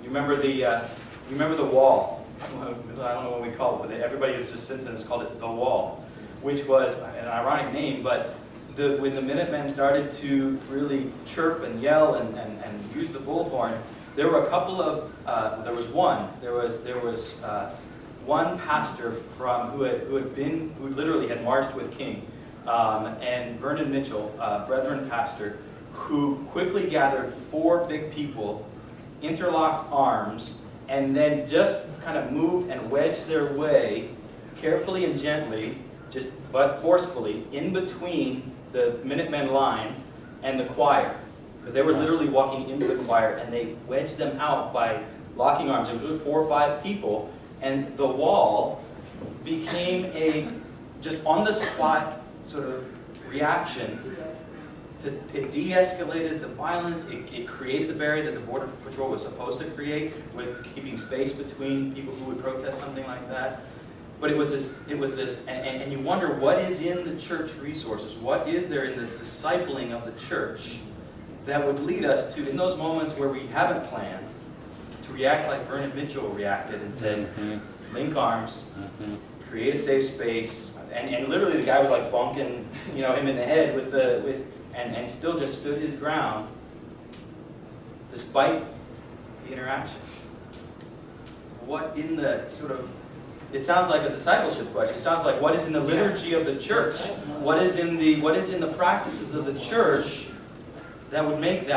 you remember the wall. I don't know what we call it, but everybody has just since then has called it the wall, which was an ironic name. But when the Minutemen started to really chirp and yell and use the bullhorn, there were a couple of there was one pastor who literally had marched with King, and Vernon Mitchell, Brethren pastor, who quickly gathered 4 big people, interlocked arms, and then just kind of moved and wedged their way carefully and gently, but forcefully, in between the Minutemen line and the choir. Because they were literally walking into the choir, and they wedged them out by locking arms. It was really 4 or 5 people, and the wall became a just on-the-spot sort of reaction. It de-escalated the violence. It created the barrier that the Border Patrol was supposed to create, with keeping space between people who would protest something like that. But it was this, and you wonder what is in the church resources, what is there in the discipling of the church that would lead us to, in those moments where we haven't planned, to react like Vernon Mitchell reacted and said, link arms, create a safe space, and literally the guy was like bonking, him in the head and still just stood his ground despite the interaction. What in the sort of, it sounds like a discipleship question. It sounds like what is in the liturgy of the church? What is in the practices of the church that would make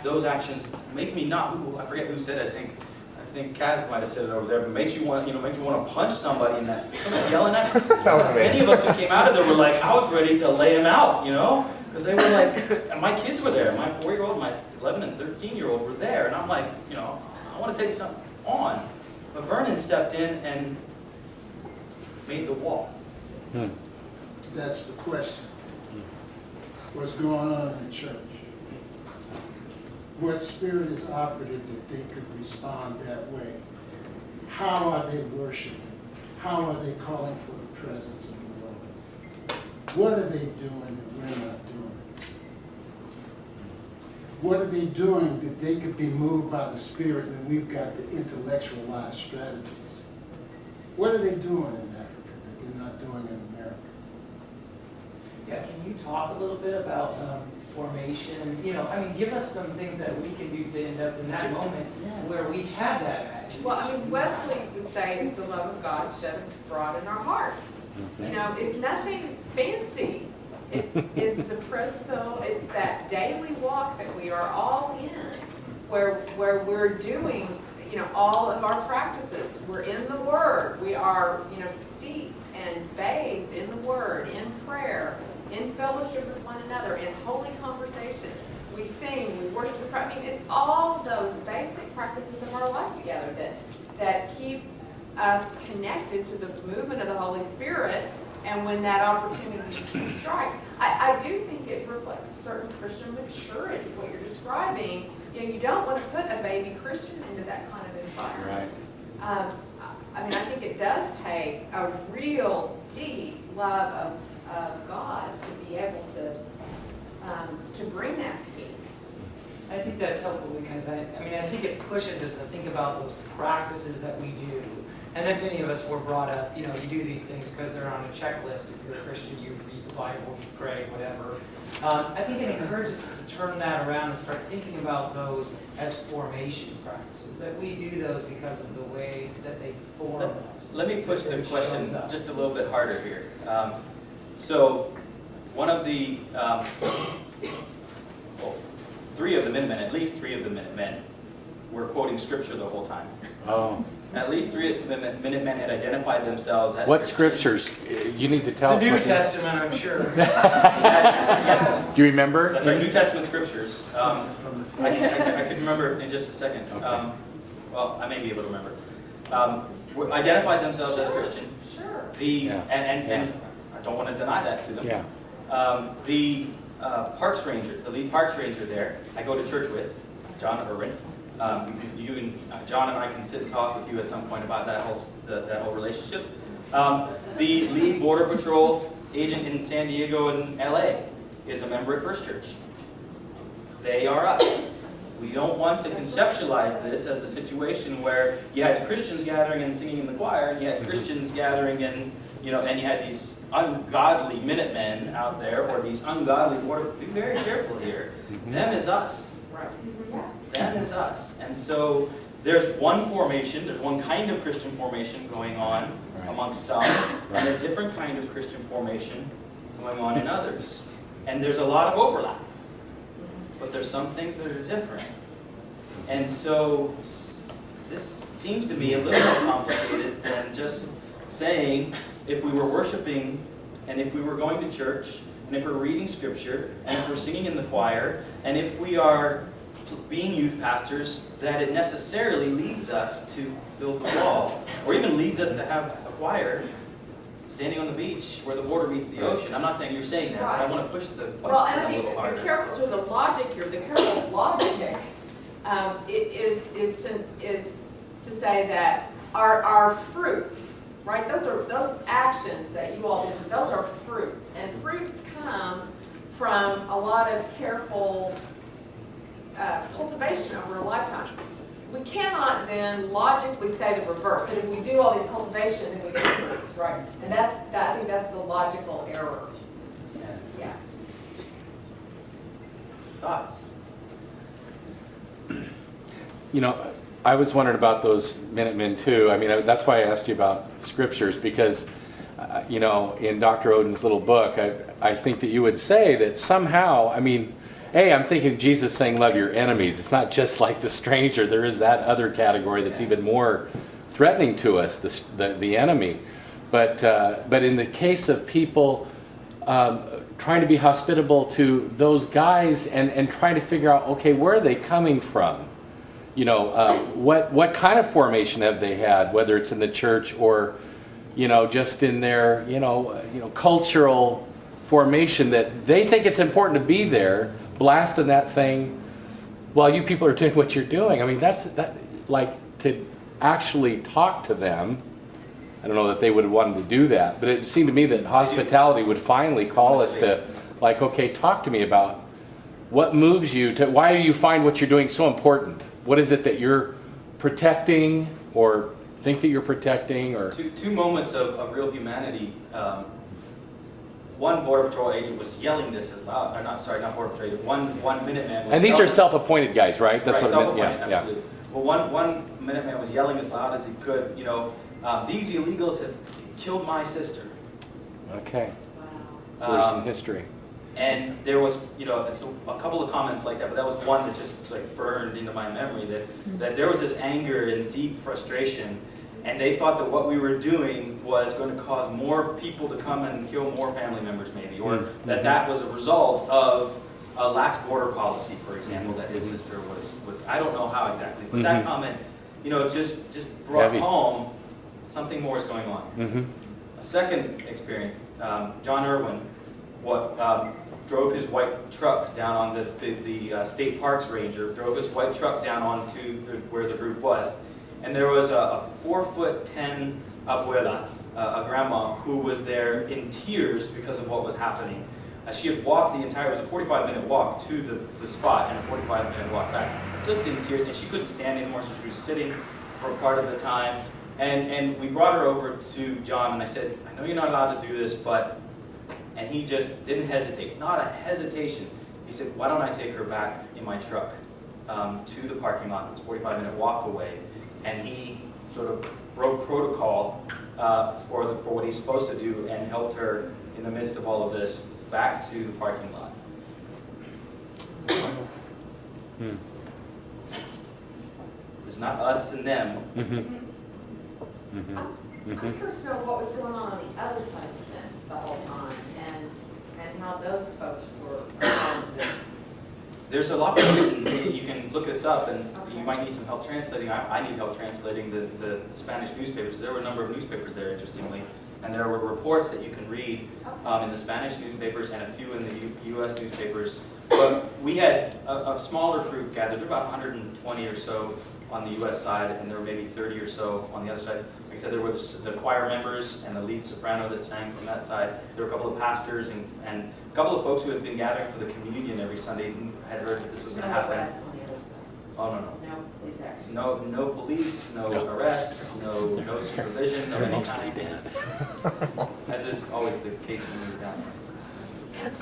those actions make me not? I forget who said it. I think Kaz might have said it over there. But makes you want to punch somebody, and that's somebody yelling at you. That was amazing. Many of us who came out of there were like, I was ready to lay him out, because they were like, and my kids were there. My 4-year-old, my 11 and 13-year-old were there, and I'm like, I want to take something on. But Vernon stepped in and made the wall. That's the question. What's going on in the church? What spirit is operative that they could respond that way? How are they worshiping? How are they calling for the presence of the Lord? What are they doing that we're not doing? What are they doing that they could be moved by the Spirit when we've got the intellectualized strategies? What are they doing in Africa that they're not doing in America? Yeah, can you talk a little bit about formation? Give us some things that we can do to end up in that moment where we have that imagination. Well, Wesley would say it's the love of God shed abroad in our hearts. It's nothing fancy. It's the presence of, it's that daily walk that we are all in, where we're doing, all of our practices. We're in the Word. We are, steeped and bathed in the Word, in prayer, in fellowship with one another, in holy conversation. We sing, we worship, it's all those basic practices of our life together that keep us connected to the movement of the Holy Spirit. And when that opportunity strikes, I do think it reflects a certain Christian maturity, what you're describing. You don't want to put a baby Christian into that kind of environment. Right. I mean, I think it does take a real deep love of God to be able to bring that peace. I think that's helpful because I mean, I think it pushes us to think about those practices that we do. And then many of us were brought up, you do these things because they're on a checklist. If you're a Christian, you read the Bible, you pray, whatever. I think it encourages us to turn that around and start thinking about those as formation practices, that we do those because of the way that they form us. Let me push the question just a little bit harder here. So one of the, three of the Minutemen, at least three of the Minutemen, were quoting scripture the whole time. Oh. At least three of the Minutemen had identified themselves as What Christians. scriptures? You need to tell us. The New Testament, I'm sure. Do you remember? That's right, New Testament scriptures. I can remember in just a second. Okay. Well, I may be able to remember. Identified themselves as Christian. Sure. And I don't want to deny that to them. Yeah. The parks ranger, the lead parks ranger there, I go to church with, John Irwin. You and John and I can sit and talk with you at some point about that whole relationship. The lead border patrol agent in San Diego and LA is a member at First Church. They are us. We don't want to conceptualize this as a situation where you had Christians gathering and singing in the choir, and you had Christians gathering and you had these ungodly Minutemen out there, or these ungodly border. Be very careful here. Them is us. Right. Them is us. And so there's one formation, there's one kind of Christian formation going on amongst some, and a different kind of Christian formation going on in others. And there's a lot of overlap. But there's some things that are different. And so this seems to me a little more complicated than just saying if we were worshiping and if we were going to church and if we're reading scripture and if we're singing in the choir and if we are being youth pastors, that it necessarily leads us to build the wall or even leads us to have a choir standing on the beach where the water meets the ocean. I'm not saying you're saying that, but I want to push the question Well, and I a think little harder. the careful, so the logic here, the careful logic is to say that our fruits, right? Those actions that you all did, those are fruits, and fruits come from a lot of careful cultivation over a lifetime. We cannot then logically say the reverse, that if we do all these cultivation, then we get fruits, right? And I think that's the logical error. Yeah. Thoughts? I was wondering about those Minutemen too. I mean, that's why I asked you about scriptures because, in Dr. Oden's little book, I think that you would say that somehow, I'm thinking of Jesus saying, love your enemies. It's not just like the stranger. There is that other category that's even more threatening to us, the enemy. But in the case of people trying to be hospitable to those guys and trying to figure out, okay, where are they coming from? What kind of formation have they had, whether it's in the church or, just in their, cultural formation that they think it's important to be there, blasting that thing while you people are doing what you're doing. To actually talk to them. I don't know that they would have wanted to do that, but it seemed to me that hospitality would finally call us to, okay, talk to me about what moves you to, why do you find what you're doing so important? What is it that you're protecting or think that you're protecting? Or Two moments of real humanity. One Border Patrol agent was yelling this as loud. Not Border Patrol agent. One Minuteman was and these are self-appointed guys, right? That's what I meant. Yeah. Absolutely. Well, one Minuteman was yelling as loud as he could. These illegals have killed my sister. Okay. So there's some history. And there was, a couple of comments like that, but that was one that just burned into my memory, that there was this anger and deep frustration, and they thought that what we were doing was going to cause more people to come and kill more family members maybe, or that was a result of a lax border policy, for example, that his sister was I don't know how exactly, but that comment, just brought home something more is going on. A second experience, John Irwin, drove his white truck down on the state parks ranger, drove his white truck down onto where the group was. And there was a 4'10" abuela, a grandma, who was there in tears because of what was happening. She had walked the entire, it was a 45-minute walk to the spot and a 45-minute walk back, just in tears, and she couldn't stand anymore, so she was sitting for a part of the time. And we brought her over to John, and I said, I know you're not allowed to do this, but, and he just didn't hesitate, not a hesitation. He said, why don't I take her back in my truck to the parking lot that's a 45-minute walk away, and he sort of broke protocol for what he's supposed to do and helped her in the midst of all of this back to the parking lot. It's not us and them. I'm curious to know what was going on the other side of the fence the whole time, and how those folks were around this. There's a lot written. You can look this up, and you might need some help translating. I need help translating the Spanish newspapers. There were a number of newspapers there, interestingly, and there were reports that you can read in the Spanish newspapers and a few in the U.S. newspapers. But we had a smaller group gathered. There were about 120 or so on the U.S. side, and there were maybe 30 or so on the other side. Like I said, there were the choir members and the lead soprano that sang from that side. There were a couple of pastors and a couple of folks who had been gathering for the communion every Sunday and had heard that this was going to happen. Oh, no. No police action. No police, no arrests, no supervision, no any kind. As is always the case when we move down there.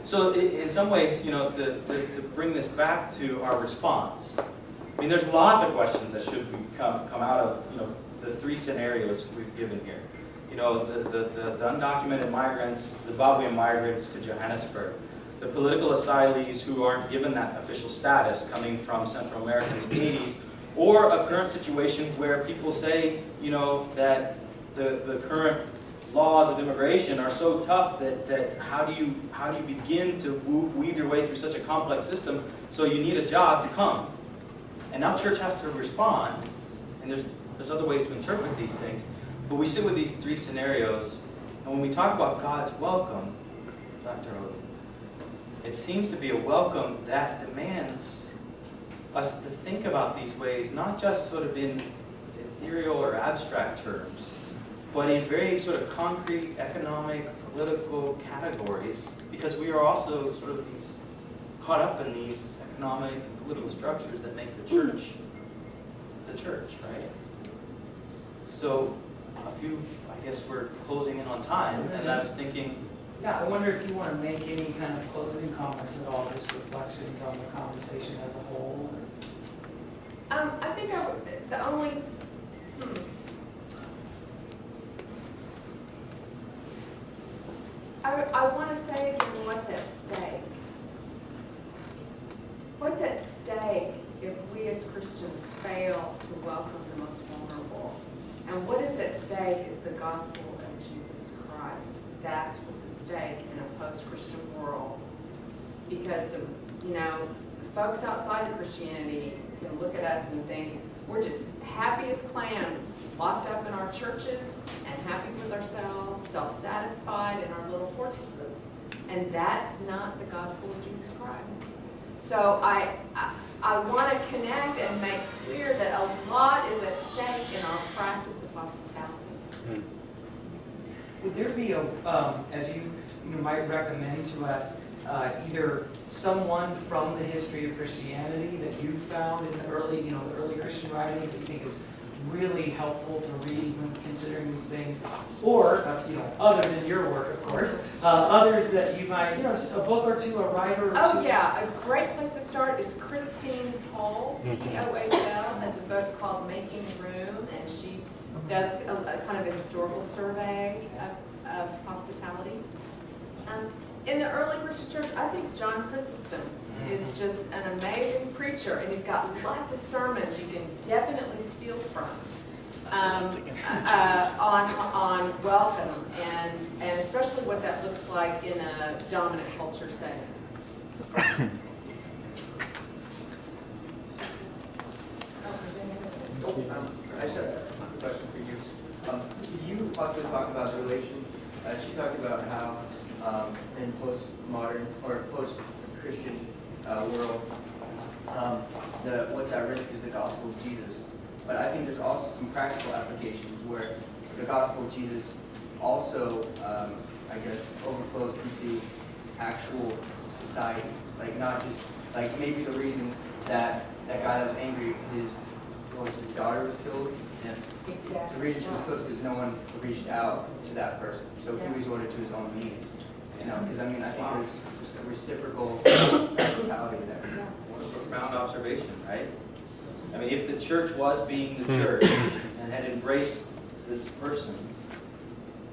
So in some ways, to bring this back to our response, I mean, there's lots of questions that should come out of, the three scenarios we've given here. The undocumented migrants, Zimbabwean migrants to Johannesburg, the political asylees who aren't given that official status coming from Central America in the 80s, or a current situation where people say, that the current laws of immigration are so tough that how do you begin to weave your way through such a complex system, so you need a job to come. And now church has to respond, and there's other ways to interpret these things, but we sit with these three scenarios, and when we talk about God's welcome, Dr. Odin, it seems to be a welcome that demands us to think about these ways, not just sort of in ethereal or abstract terms, but in very sort of concrete economic, political categories, because we are also sort of caught up in these economic and political structures that make the church, right? So, I guess we're closing in on time, and I was thinking, Yeah, I wonder if you want to make any kind of closing comments at all, just reflections on the conversation as a whole. I think the only, I want to say again, what's at stake? What's at stake if we as Christians fail to welcome the most vulnerable? And what is at stake is the gospel of Jesus Christ. That's what's at stake in a post-Christian world. Because the folks outside of Christianity can look at us and think we're just happy as clams, locked up in our churches and happy with ourselves, self-satisfied in our little fortresses. And that's not the gospel of Jesus Christ. So I want to connect and make clear that a lot is at stake in our practice of hospitality. Would there be as you might recommend to us, either someone from the history of Christianity that you found in the early Christian writings that you think is really helpful to read when considering these things, or other than your work, of course, others that you might, just a book or two, a writer or two? Oh yeah, a great place to start is Christine Pohl, P-O-H-L, has a book called Making Room, and she does a kind of a historical survey of hospitality. In the early Christian church, I think John Chrysostom is just an amazing preacher, and he's got lots of sermons you can definitely steal from on welcome, and especially what that looks like in a dominant culture setting. I just have a question for you. You possibly talk about the relation. She talked about how in post-modern or post-Christian world, what's at risk is the gospel of Jesus. But I think there's also some practical applications where the gospel of Jesus also, I guess, overflows into actual society. Like not just, like maybe the reason that that guy that was angry, his daughter was killed, and Exactly. the reason she was killed is because no one reached out to that person. So he resorted to his own means. You know, because I mean, I think there's just a reciprocal practicality there. What a profound observation, right? I mean, if the church was being the church and had embraced this person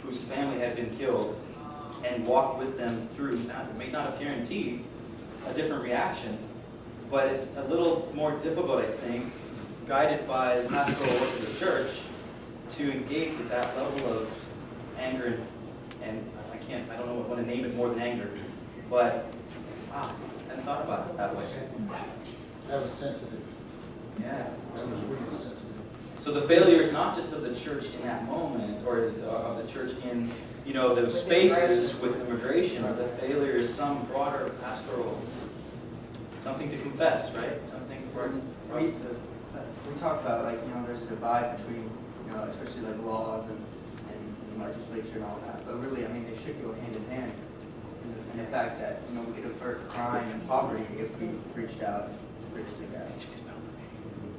whose family had been killed and walked with them through, it may not have guaranteed a different reaction, but it's a little more difficult, I think, guided by the pastoral work of the church, to engage with that level of anger and I don't know what to name it more than anger, but wow, I hadn't thought about it that way. That was sensitive. Yeah. That was really sensitive. So the failure is not just of the church in that moment, or of the church in, you know, those spaces with immigration. The failure is some broader pastoral, something to confess, right? Something for us to confess. We talk about, like, you know, there's a divide between, you know, especially like laws and legislature and all that. But really, I mean, they should go hand in hand. And the fact that, you know, we could avert crime and poverty if we reached out and bridged the gap.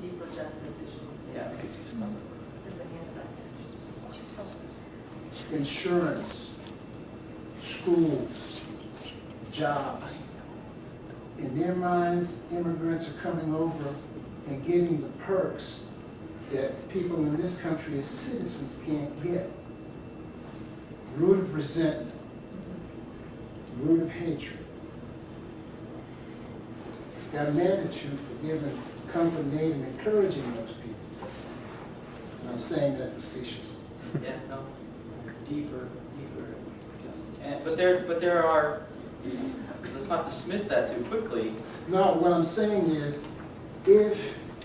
Deeper justice issues. Yeah. There's a hand up. Insurance, schools, jobs. In their minds, immigrants are coming over and getting the perks that people in this country as citizens can't get. Root of resentment, root of hatred. Got mad at you for giving comfort and aid and encouraging those people. And I'm saying that facetiously. Yeah, no. Deeper justice. But there are. Let's not dismiss that too quickly. No, what I'm saying is,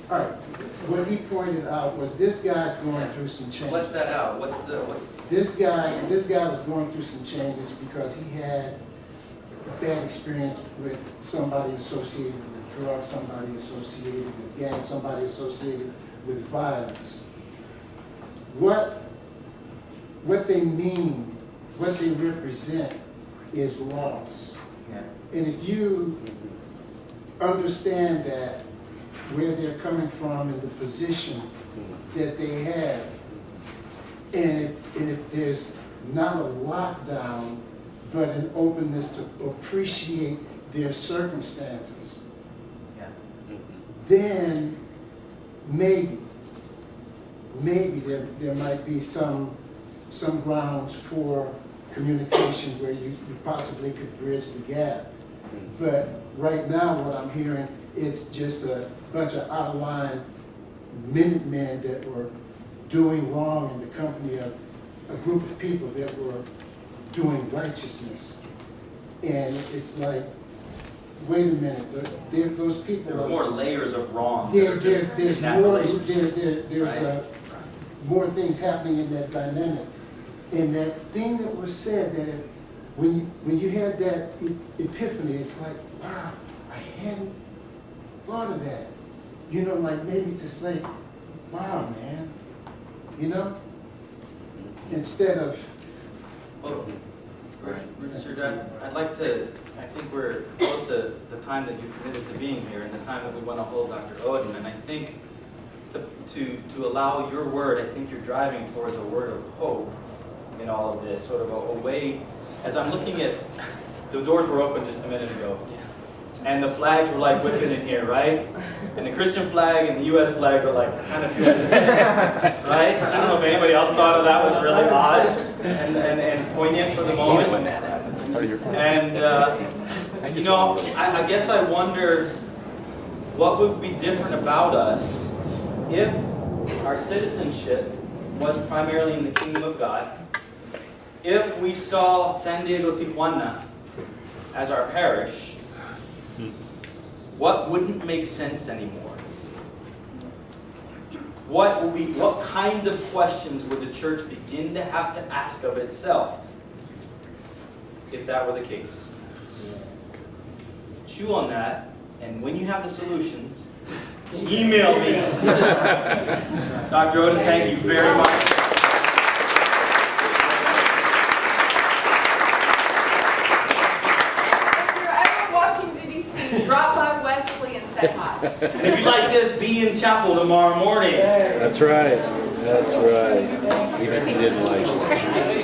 all right, what he pointed out was this guy's going through some changes. Flesh that out. This guy was going through some changes because he had a bad experience with somebody associated with drugs, somebody associated with gangs, somebody associated with violence. What they mean, what they represent is loss. Yeah. And if you understand that where they're coming from and the position that they have, and if there's not a lockdown, but an openness to appreciate their circumstances, then maybe there might be some grounds for communication where you possibly could bridge the gap. But right now, what I'm hearing, it's just a bunch of out-of-line Minutemen that were doing wrong in the company of a group of people that were doing righteousness. And it's like, wait a minute, those people There are more layers of wrong. There's Right. More things happening in that dynamic. And that thing that was said, that when you had that epiphany, it's like, wow, I hadn't thought of that. You know, like maybe to say, wow, man, you know? Instead of... Well, Richard, I'd like to, I think we're close to the time that you've committed to being here and the time that we want to hold Dr. Oden. And I think to allow your word, I think you're driving towards a word of hope in all of this, sort of a way, as I'm looking at, the doors were open just a minute ago, and the flags were like whipping in here, right? And the Christian flag and the U.S. flag were like kind of doing the same, right? I don't know if anybody else thought of that was really odd and poignant for the moment. And, you know, I guess I wonder what would be different about us if our citizenship was primarily in the kingdom of God, if we saw San Diego Tijuana as our parish, what wouldn't make sense anymore? What kinds of questions would the church begin to have to ask of itself if that were the case? Chew on that And when you have the solutions, email me. Dr. Oden, thank you very much. If you're ever in Washington, D.C., drop by Wesley and say hi. And if you'd like this, be in chapel tomorrow morning. That's right. That's right. Even if you didn't like it.